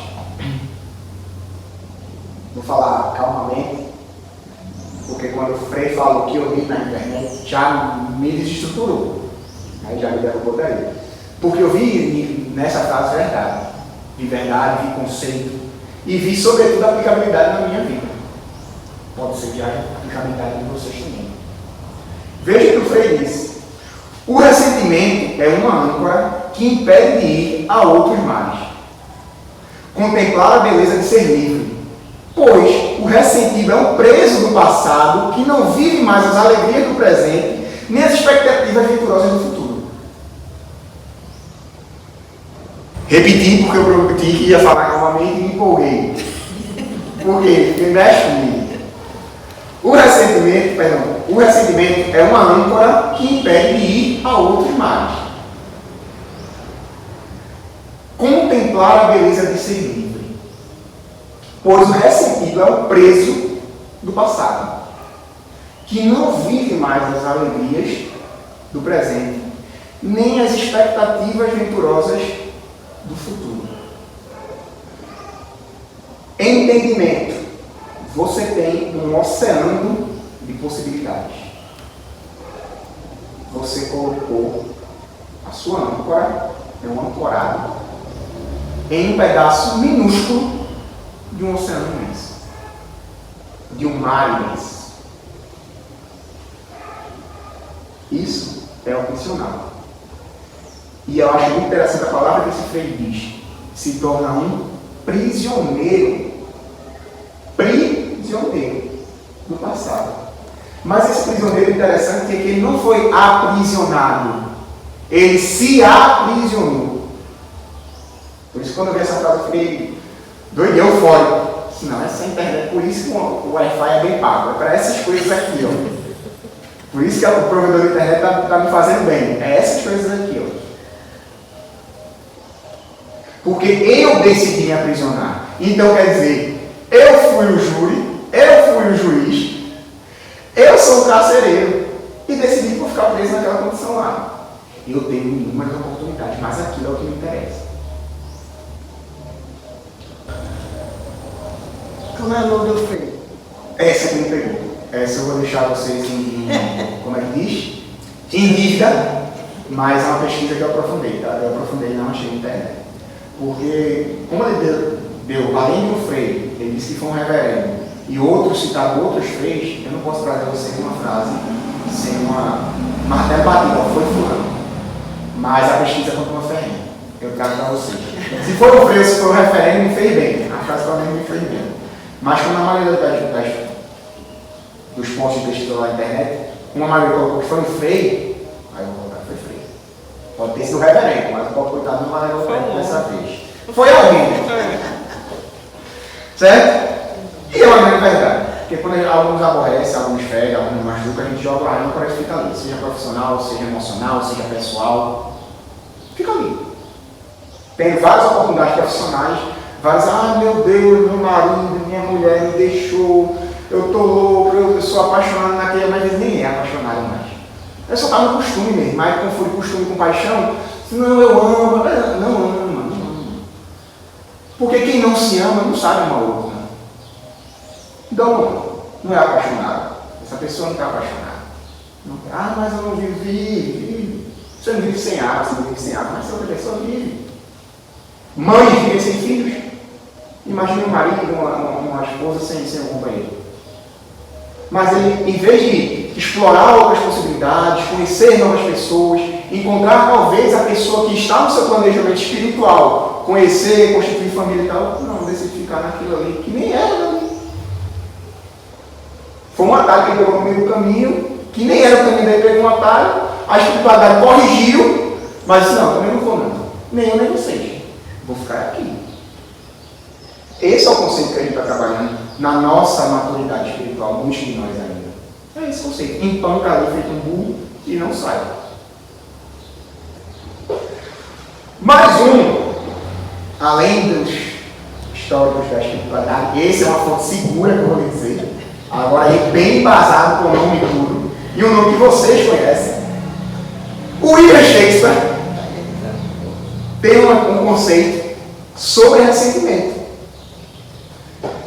Vou falar calmamente, porque quando o Frei falou que eu li na internet, já me desestruturou. Aí já me derrubou daí. Porque eu vi nessa frase verdade. Vi verdade, vi conceito. E vi, sobretudo, a aplicabilidade na minha vida. Pode ser que haja aplicabilidade em vocês também. Veja que o Frei disse: o ressentimento é uma âncora que impede de ir a outros mares. Contemplar a beleza de ser livre. Pois o ressentido é um preso do passado que não vive mais as alegrias do presente, nem as expectativas venturosas do futuro. Repeti porque eu prometi que ia falar calmamente e me empolguei. Por quê? Porque mexe comigo. O ressentimento é uma âncora que impede de ir a outros mares. Contemplar a beleza de ser livre. Pois o ressentido é um preso do passado, que não vive mais as alegrias do presente, nem as expectativas venturosas do futuro. Entendimento. Você tem um oceano de possibilidades. Você colocou a sua âncora, é um ancorado, em um pedaço minúsculo de um oceano imenso, de um mar imenso. Isso é opcional. E eu acho muito interessante a palavra que esse Frei diz: se torna um prisioneiro. Prisioneiro do passado. Mas esse prisioneiro interessante é que ele não foi aprisionado, ele se aprisionou. Por isso, quando eu vi essa frase, eu fiquei doido, eufórico. Não, essa é a internet, por isso que o Wi-Fi é bem pago, é para essas coisas aqui, ó. Por isso que o provedor da internet está me fazendo bem, é essas coisas aqui, ó. Porque eu decidi me aprisionar. Então, quer dizer, eu fui o júri, eu fui o juiz, eu sou o carcereiro e decidi por ficar preso naquela condição lá. Eu tenho inúmeras oportunidades, mas aquilo é o que me interessa. Como é o nome do Frei? Essa que me pegou. Essa eu vou deixar vocês como é que diz? Em dívida, mas é uma pesquisa que eu aprofundei, tá? Eu aprofundei e não achei na internet. Porque, como ele deu além do Frei, ele disse que foi um reverendo, e outros citaram outros freis, eu não posso trazer a vocês uma frase sem uma martelo batido, foi fulano. Mas a pesquisa continua ferrenha. Eu trago para vocês. Se for o Frei, se for o referendo, me fez bem. A frase para mim me fez bem. Mas como a maioria dos pontos de pesquisa lá na internet, uma maioria colocou que foi um Frei, aí eu vou colocar que foi Frei. Pode ter sido reverendo, mas o povo coitado não vai levar o crédito dessa vez. Foi alguém. Certo? E é uma grande verdade. Porque quando alguns aborrecem, alguns ferem, alguns machucam, a gente joga lá e não fica ali. Seja profissional, seja emocional, seja pessoal. Fica ali. Tem várias oportunidades profissionais. Várias, meu Deus, meu marido, minha mulher me deixou, eu tô louco, eu sou apaixonado naquele, mas ele nem é apaixonado mais. Eu só tá no costume mesmo, mas confunde costume com paixão. Não, eu amo, não ama. Porque quem não se ama não sabe amar o outro. Então, não é apaixonado. Essa pessoa não está apaixonada. Não, mas eu não vive. Você não vive sem água, mas essa outra pessoa vive. Mãe vive sem filhos. Imagine um marido, uma esposa sem um companheiro. Mas ele, em vez de explorar outras possibilidades, conhecer novas pessoas, encontrar talvez a pessoa que está no seu planejamento espiritual, conhecer, constituir família e tal, não, decide ficar naquilo ali, que nem era ali. Foi um atalho que ele pegou no meio do caminho, que nem era o caminho dele, pegou um atalho, a espiritualidade corrigiu, mas disse, não, também não vou não. Nem eu, nem vocês. Vou ficar aqui. Esse é o conceito que a gente está trabalhando na nossa maturidade espiritual, muitos de nós ainda. É esse conceito. Empanca ali feito um burro e não sai. Mais um, além dos históricos da espiritualidade, esse é uma fonte segura que eu vou dizer. Agora aí bem embasado com o nome e tudo. E o nome que vocês conhecem. O William Shakespeare tem um conceito sobre ressentimento.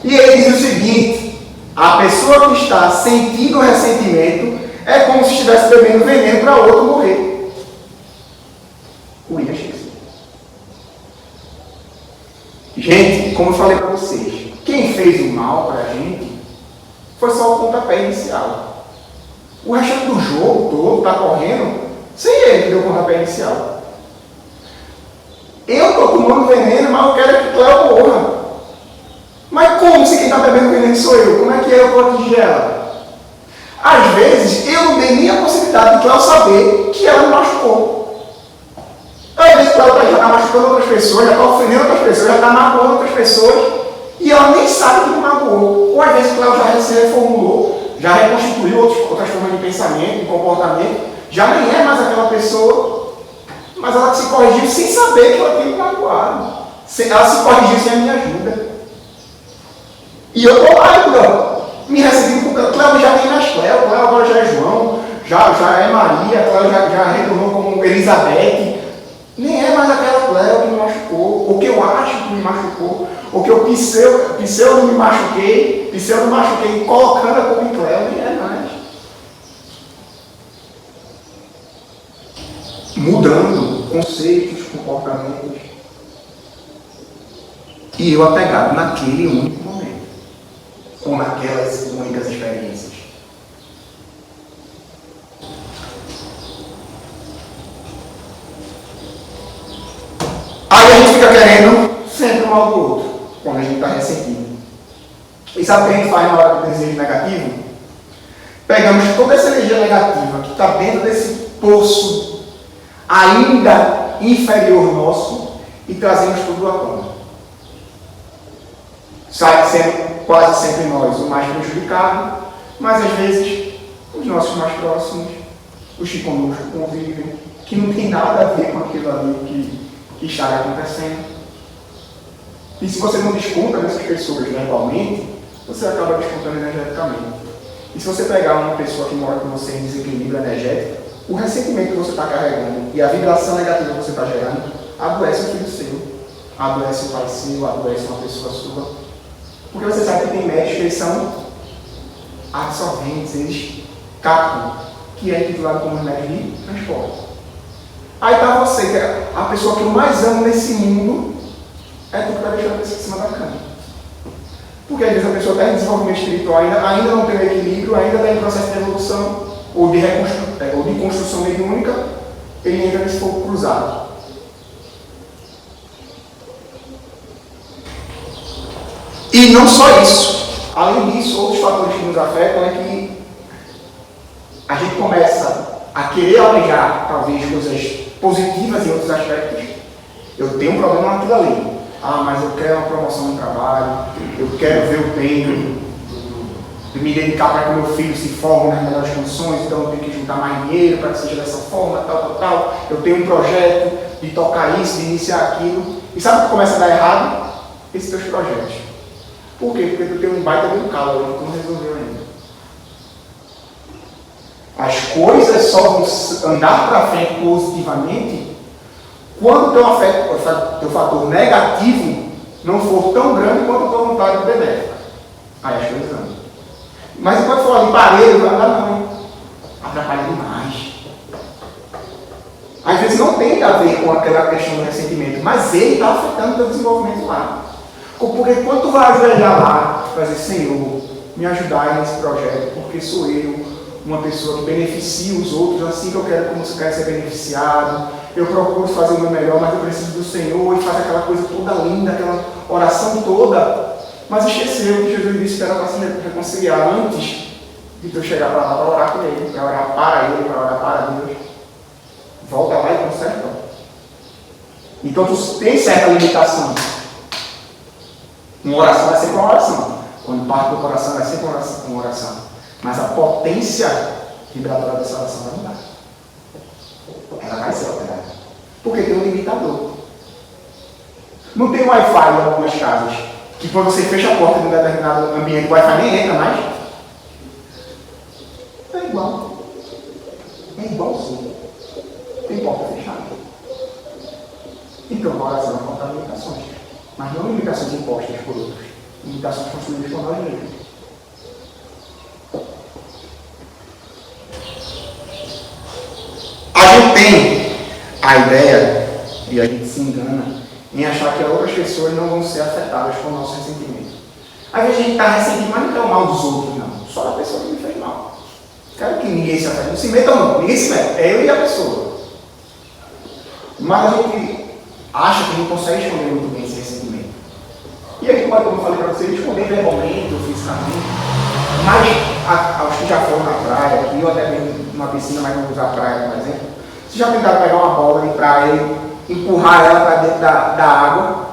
E ele diz o seguinte: a pessoa que está sentindo ressentimento é como se estivesse bebendo veneno para outro morrer. William Shakespeare. Gente, como eu falei para vocês, quem fez o mal para a gente foi só o pontapé inicial. O resto do jogo todo está correndo sem ele que deu o pontapé inicial. Eu estou tomando veneno, mas eu quero que Cléo morra. Mas como se quem está bebendo veneno sou eu? Como é que eu vou atingir ela? Às vezes, eu não dei nem a possibilidade de Cléo saber que ela me machucou. Às vezes, Cléo já está machucando outras pessoas, já está ofendendo outras pessoas, já está magoando outras pessoas, e ela nem sabe que me magoou. Ou às vezes, Cléo já se reformulou, já reconstituiu outras formas de pensamento, de comportamento, já nem é mais aquela pessoa, mas ela se corrigiu sem saber que ela tinha me magoado. Ela se corrigiu sem a minha ajuda. E eu estou lá, me recebendo com Cléo, já nem mais Cléo agora já é João, já é Maria, Cléo já retornou como Elizabeth. Nem é mais aquela Cléo que me machucou, ou que eu acho que me machucou, ou que eu pseudo me machuquei colocando a culpa em Cléo, nem é mais. Mudando conceitos, comportamentos. E eu apegado naquele único momento, ou naquelas únicas experiências. Aí a gente fica querendo sempre o mal do outro, quando a gente está ressentido. E sabe o que a gente faz na hora do desejo negativo? Pegamos toda essa energia negativa que está dentro desse poço ainda inferior nosso e trazemos tudo à tona. Sai sendo quase sempre nós o mais prejudicado, mas às vezes os nossos mais próximos, os que conosco convivem, que não tem nada a ver com aquilo ali que está acontecendo. E se você não desconta nessas pessoas verbalmente, você acaba descontando energeticamente. E se você pegar uma pessoa que mora com você em desequilíbrio energético, o ressentimento que você está carregando e a vibração negativa que você está gerando adoece um filho seu, adoece um pai seu, adoece uma pessoa sua. Porque você sabe que tem médicos que eles são absorventes, eles captam, que é intitulado como remédio de transporte. Aí está você, que é a pessoa que eu mais amo nesse mundo, é tu que está deixando a pessoa em cima da cama. Porque às vezes a pessoa está em desenvolvimento espiritual, ainda não tem o equilíbrio, ainda está em processo de evolução, ou de construção mediúnica, ele entra nesse fogo cruzado. E não só isso. Além disso, outros fatores que nos afetam é que a gente começa a querer almejar, talvez, coisas positivas em outros aspectos. Eu tenho um problema naquilo ali. Mas eu quero uma promoção no trabalho, eu quero ver o empenho de me dedicar para que meu filho se forme nas melhores condições, então eu tenho que juntar mais dinheiro para que seja dessa forma, tal. Eu tenho um projeto de tocar isso, de iniciar aquilo. E sabe o que começa a dar errado? Esses teus projetos. Por quê? Porque tu tem um baita de um calo que tu não resolveu ainda. As coisas só vão andar para frente positivamente quando o teu fator negativo não for tão grande quanto a tua vontade benéfica. Aí as coisas andam. Mas enquanto for ali parelho, vai andar não. Atrapalha demais. Às vezes não tem a ver com aquela questão do ressentimento, mas ele está afetando o teu desenvolvimento lá. Porque quando tu vai ajoelhar lá, vai dizer, Senhor, me ajudar nesse projeto, porque sou eu, uma pessoa que beneficia os outros assim que eu quero, como você quer ser beneficiado. Eu procuro fazer o meu melhor, mas eu preciso do Senhor, e faz aquela coisa toda linda, aquela oração toda. Mas esqueceu que Jesus disse que era para se reconciliar antes de tu chegar para lá para orar com ele, para orar para ele, para orar para Deus. Volta lá e conserta. Então tu tem certa limitação. Uma oração vai ser uma oração. Quando parte do coração vai ser uma oração. Mas a potência vibratória dessa oração vai mudar. Ela vai ser alterada. Porque tem um limitador. Não tem Wi-Fi em algumas casas que quando você fecha a porta de um determinado ambiente, o Wi-Fi nem entra mais. É igual. É igualzinho. Tem porta fechada. Então a oração vai contar limitações. Mas não limitações impostas por outros. limitações construídas por nós mesmos. A gente tem a ideia, e a gente se engana, em achar que outras pessoas não vão ser afetadas com o nosso ressentimento. Às vezes a gente está ressentindo, mas não quer o mal dos outros, não. Só da pessoa que me fez mal. Quero que ninguém se afete. Não se meta não, ninguém se mete. É eu e a pessoa. Mas a gente acha que a gente consegue esconder muito bem esse ressentimento. E a gente pode, como eu falei para vocês, esconder verbalmente ou fisicamente. Mas aos que já foram na praia, aqui, ou até mesmo numa piscina, mas não vou usar a praia, por exemplo, vocês já tentaram pegar uma bola de praia e empurrar ela para dentro da água?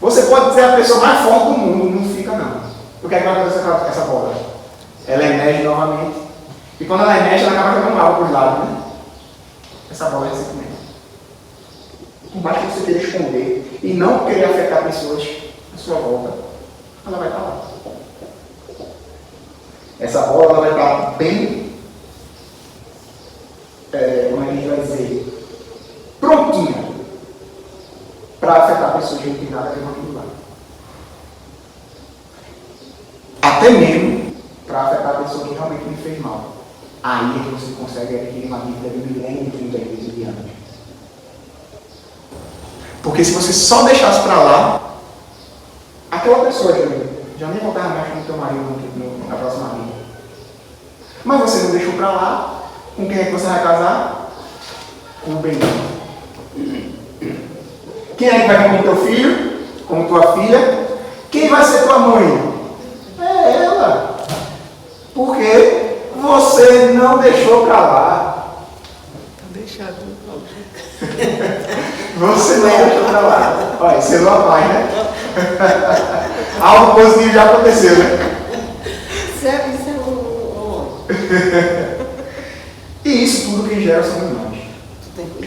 Você pode ser a pessoa mais forte do mundo, não fica não. O que é que vai acontecer com essa bola? Ela emerge novamente. E quando ela emerge, ela acaba jogando água para os lados, né? Essa bola é ressentimento. Por mais que você queira esconder e não querer afetar pessoas à sua volta, ela vai estar lá. Essa bola ela vai estar bem, como é que a gente vai dizer, prontinha para afetar pessoas que não tem nada a ver com aquilo lá. Até mesmo para afetar a pessoa que realmente me fez mal. Aí é que você consegue adquirir uma dívida de milênio, 30 vezes de anos. Porque se você só deixasse para lá, aquela pessoa já nem voltava mais com o teu marido na próxima vida. Mas você não deixou para lá, com quem é que você vai casar? Com o Benito. Quem é que vai com o teu filho? Com tua filha? Quem vai ser tua mãe? É ela. Porque você não deixou para lá. Deixado. Você não deixou para lá. Olha, selou a paz, né? Algo positivo já aconteceu, né? Isso é o... E isso tudo que gera somos nós.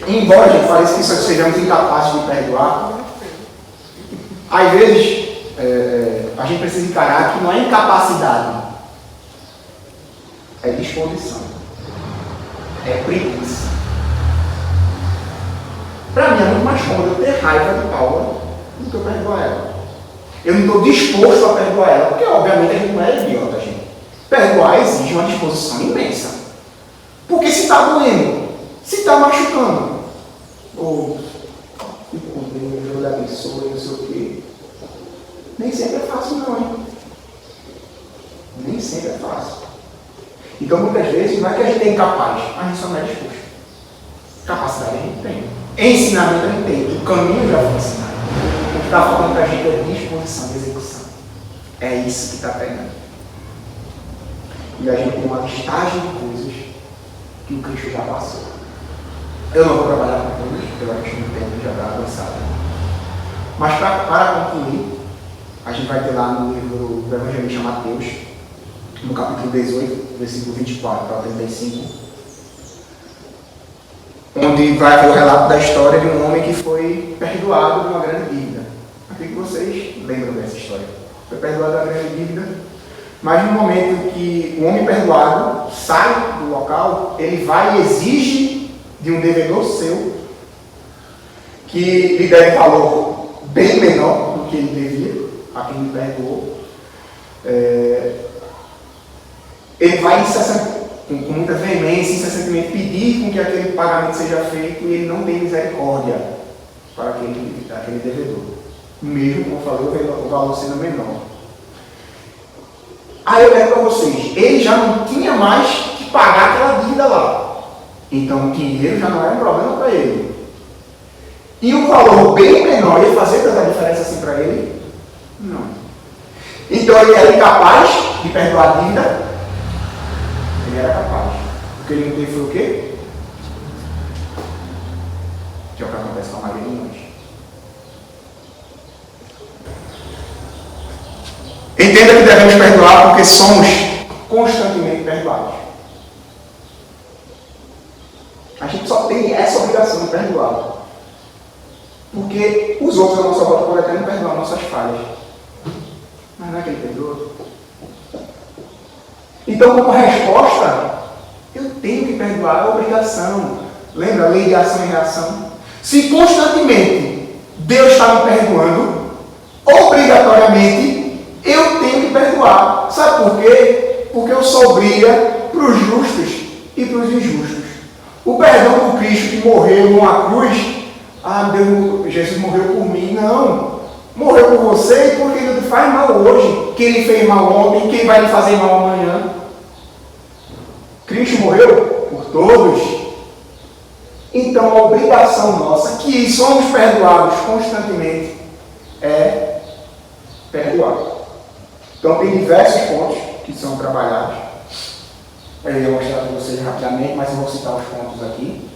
Embora a gente pareça que sejamos incapazes de perdoar, às vezes a gente precisa encarar que não é incapacidade, é disposição, é preguiça. Para mim é muito mais cômodo eu ter raiva de Paula do que eu perdoar ela. Eu não estou disposto a perdoar ela, porque obviamente a gente não é idiota, gente. Perdoar exige uma disposição imensa. Porque se está doendo, se está machucando, ou fico com Deus, Deus abençoe, não sei o quê. Nem sempre é fácil não, hein? Nem sempre é fácil. Então muitas vezes não é que a gente é incapaz, a gente só não é disposto. Capacidade a gente tem. Ensinamento a gente tem. O caminho já foi ensinado. O que está falando para a gente é disposição de execução. É isso que está pegando. E a gente tem uma listagem de coisas que o Cristo já passou. Eu não vou trabalhar com todos, porque eu acho que o tempo já está avançado. Mas para concluir, a gente vai ter lá no livro do Evangelista Mateus, no capítulo 18, versículo 24 ao 35, onde vai ter o relato da história de um homem que foi perdoado de uma grande dívida. Acredito que vocês lembram dessa história. Foi perdoado de uma grande dívida, mas no momento que o homem perdoado sai do local, ele vai e exige de um devedor seu que lhe deve valor bem menor do que ele devia, a quem lhe perdoou. Ele vai com muita veemência, incessantemente pedir com que aquele pagamento seja feito e ele não tem misericórdia para aquele devedor. Mesmo, como eu falei, o valor sendo menor. Aí eu pergunto para vocês, ele já não tinha mais que pagar aquela dívida lá. Então o dinheiro já não era um problema para ele. E um valor bem menor ia fazer tanta diferença assim para ele? Não. Então ele era incapaz de perdoar a dívida? Ele era capaz. O que ele não teve foi o quê? Que é o que acontece com a maioria de nós. Entenda que devemos perdoar porque somos constantemente perdoados. A gente só tem essa obrigação de perdoar. Porque os outros à nossa volta podem até não perdoar nossas falhas. Mas não é que ele perdoa. Então, como resposta, eu tenho que perdoar, é obrigação. Lembra a lei de ação e reação? Se constantemente Deus está me perdoando, obrigatoriamente, perdoar. Sabe por quê? Porque eu sou briga para os justos e para os injustos. O perdão do Cristo que morreu numa cruz, Jesus morreu por mim. Não. Morreu por você porque ele te faz mal hoje. Quem lhe fez mal ontem, quem vai lhe fazer mal amanhã? Cristo morreu por todos. Então a obrigação nossa, que somos perdoados constantemente, é perdoar. Então tem diversos pontos que são trabalhados. Eu ia mostrar para vocês rapidamente, mas eu vou citar os pontos aqui.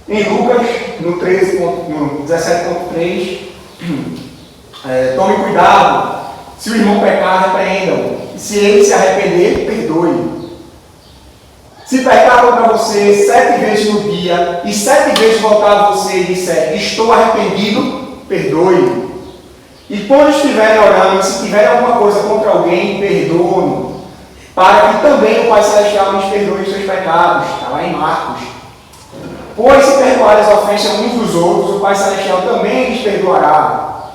Em Lucas, no 17.3, tome cuidado. Se o irmão pecar, repreenda-o. E se ele se arrepender, perdoe-o. Se pecar contra você 7 vezes no dia e 7 vezes voltar a você e disser, estou arrependido, perdoe-o. E quando estiverem orando, se tiver alguma coisa contra alguém, perdoe-o, para que também o Pai Celestial nos perdoe os seus pecados. Está lá em Marcos. Pois se perdoar as ofensas uns dos outros, o Pai Celestial também lhes perdoará.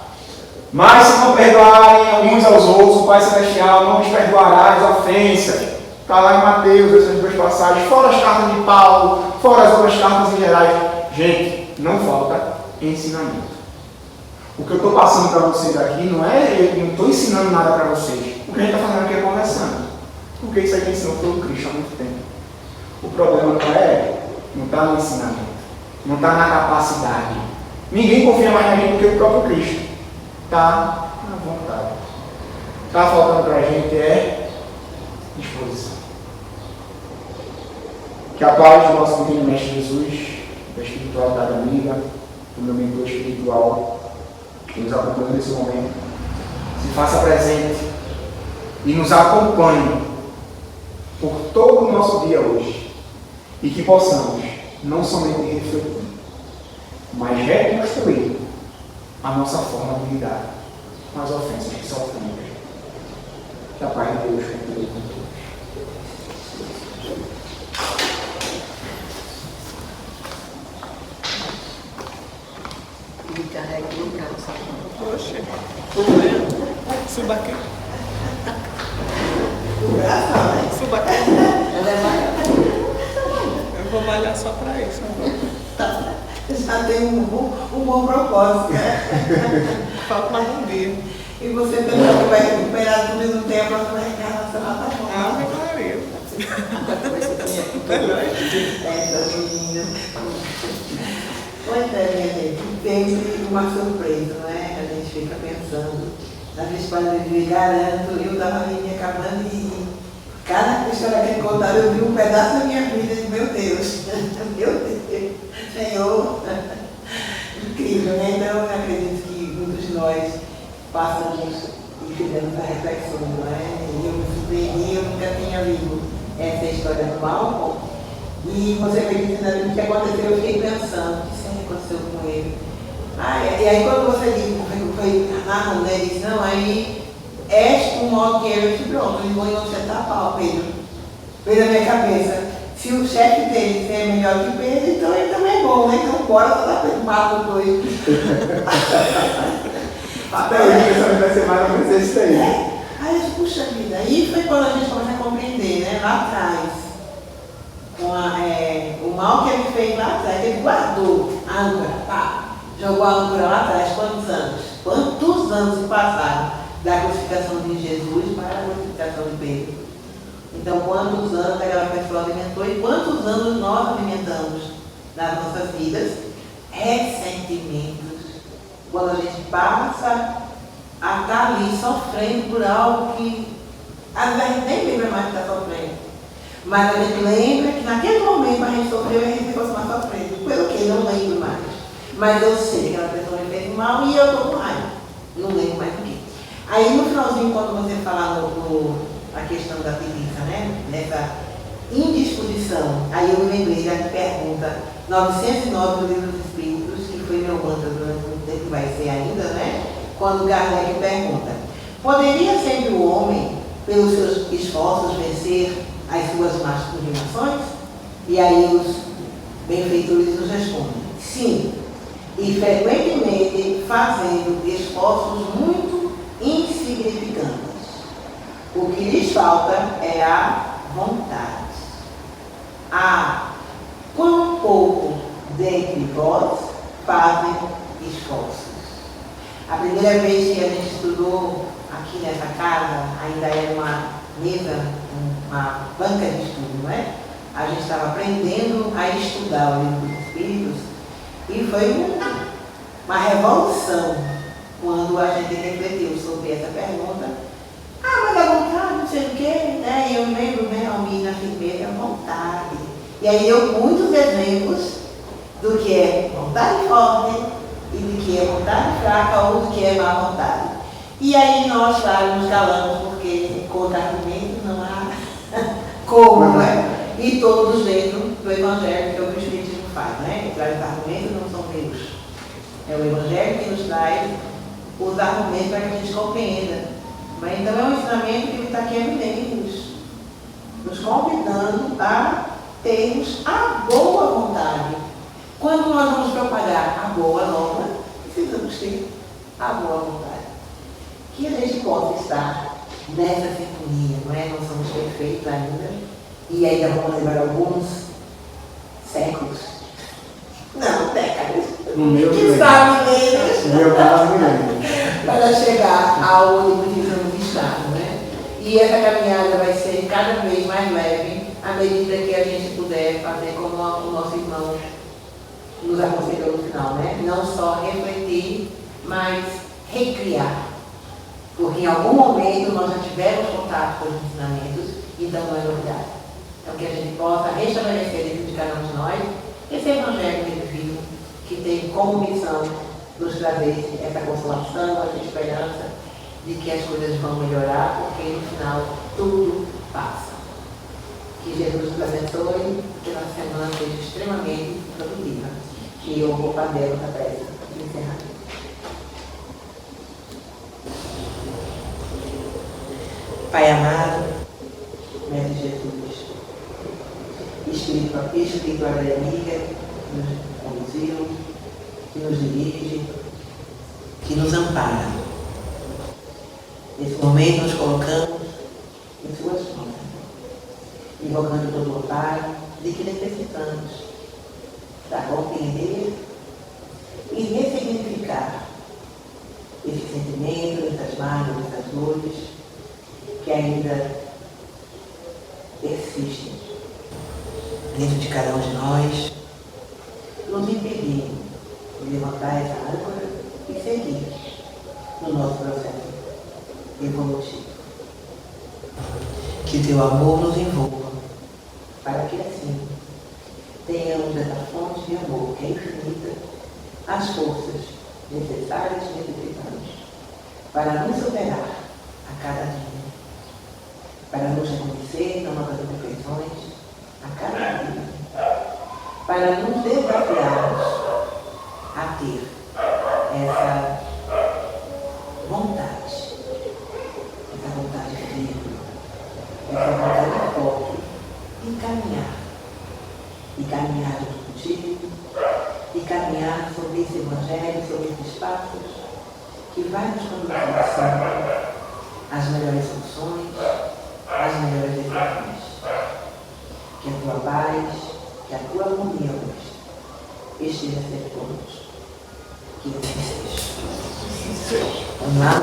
Mas se não perdoarem uns aos outros, o Pai Celestial não lhes perdoará as ofensas. Está lá em Mateus, essas duas passagens, fora as cartas de Paulo, fora as outras cartas em geral. Gente, não falta ensinamento. O que eu estou passando para vocês aqui não é, eu não estou ensinando nada para vocês. O que a gente está fazendo aqui é conversando. Porque isso aqui ensinou todo Cristo há muito tempo. O problema não está no ensinamento, não está na capacidade. Ninguém confia mais na gente do que o próprio Cristo. Está na vontade. Está faltando para a gente disposição. Que a paz do nosso Divino Mestre Jesus, da espiritualidade amiga, do meu mentor espiritual, que nos acompanha nesse momento, se faça presente e nos acompanhe por todo o nosso dia hoje. E que possamos não somente refletir, mas reconstruir a nossa forma de lidar com as ofensas que sofremos. Que a paz de Deus continue com todos. Me carrega no braço. Poxa. Suba aqui. Suba aqui. Ela é maior. Eu vou malhar só pra isso. Já tem um bom propósito, né? Falta mais um dia. E você pensou que vai recuperar tudo e não tem a próxima reencarnação, tá bom. Ave Maria. Essas meninas. Pois é, minha gente, sempre uma surpresa, não é? A gente fica pensando na história de garanto, eu estava me acabando e cada história que contaram eu vi um pedaço da minha vida e meu Deus, meu Deus, Senhor, incrível, né? Então eu acredito que muitos de nós passamos e fizemos a reflexão, não é? E eu me surpreendi, eu nunca tinha lido essa história do Malcolm. E você me dizendo o que aconteceu, eu fiquei pensando, o que será que aconteceu com ele? E aí quando você disse, foi narrando, né, ele disse, não, aí és um modo que eu disse, pronto, eles vão inocentar a pau, Pedro. Veio na minha cabeça, se o chefe dele é melhor que Pedro, então ele também é bom, né? Então bora toda vez, mata os dois. Até hoje o pensamento vai ser mais ou menos esse daí. Aí eu disse, puxa vida, aí foi quando a gente começa a compreender, né, lá atrás. O mal que ele fez lá atrás, ele guardou a âncora, pá, jogou a âncora lá atrás, quantos anos? Quantos anos se passaram da crucificação de Jesus para a crucificação de Pedro? Então, quantos anos aquela pessoa alimentou e quantos anos nós alimentamos nas nossas vidas? Ressentimentos. Quando a gente passa a estar ali sofrendo por algo que às vezes a gente nem lembra mais que está sofrendo. Mas a gente lembra que naquele momento a gente sofreu e a gente ficou mais sofrendo. Pelo que? Não lembro mais. Mas eu sei que aquela pessoa me fez mal e eu estou com raiva. Não lembro mais do que. Aí no finalzinho, quando você fala a questão da preguiça, né? Dessa indisposição, aí eu me lembrei da pergunta 909 do Livro dos Espíritos, que foi meu mantra durante muito tempo, que vai ser ainda, né? Quando Kardec pergunta, poderia sempre o homem, pelos seus esforços, vencer as suas más inclinações? E aí os benfeitores nos respondem, sim, e frequentemente fazendo esforços muito insignificantes. O que lhes falta é a vontade. Quão pouco dentre vós fazem esforços. A primeira vez que a gente estudou aqui nessa casa, ainda era uma mesa, uma banca de estudo, não é? A gente estava aprendendo a estudar o livro dos Espíritos e foi uma revolução quando a gente refletiu sobre essa pergunta. Mas a vontade, não sei o quê, né? E eu lembro, né, a menina firmeza, vontade. E aí deu muitos exemplos do que é vontade forte e do que é vontade fraca ou do que é má vontade. E aí nós, claro, nos calamos, porque contra-argumento não há como, né? E todos dentro do Evangelho, que é o que o Espiritismo faz, né? Os argumentos não são meus. É o Evangelho que nos traz os argumentos para que a gente compreenda. Mas então é um ensinamento que ele está aqui evidente, nos convidando a termos a boa vontade. Quando nós vamos propagar a boa norma, precisamos ter a boa vontade. Que a gente possa estar nessa sintonia, não é? Nós somos perfeitos ainda, e ainda vamos levar alguns séculos, não, décadas, que sabe menos, para chegar ao onde precisamos estar, não é? E essa caminhada vai ser cada vez mais leve, à medida que a gente puder fazer como o nosso irmão nos aconselhou no final, né? Não só refletir, mas recriar. Porque em algum momento nós já tivemos contato com os ensinamentos, então não é novidade. Então que a gente possa restabelecer dentro de cada um de nós esse evangelho divino que tem como missão nos trazer essa consolação, essa esperança de que as coisas vão melhorar, porque no final tudo passa. Que Jesus nos abençoe, que a nossa semana seja extremamente produtiva. E eu vou fazer essa prece de encerramento. Pai amado, Mestre Jesus, espiritualidade amiga, que nos conduziu, que nos dirige, que nos ampara. Nesse momento nos colocamos em suas mãos, invocando todo o Pai de que necessitamos para compreender e ressignificar esse sentimento, essas mágoas, essas dores que ainda persistem dentro de cada um de nós, nos impedindo de levantar essa âncora e seguir no nosso processo evolutivo. Que teu amor nos envolva, para que assim tenhamos essa fonte de amor que é infinita, as forças necessárias e necessitamos para nos superar a cada dia, para nos reconhecer nas nossas imperfeições a cada dia, para nos desafiarmos a ter essa vontade firme, essa vontade forte e caminhar junto contigo, e caminhar sobre esse evangelho, sobre esses passos que vai nos conduzir sempre às melhores soluções, às melhores decisões. Que a tua paz, que a tua harmonia hoje esteja sempre conosco. Que assim seja. Vamos lá,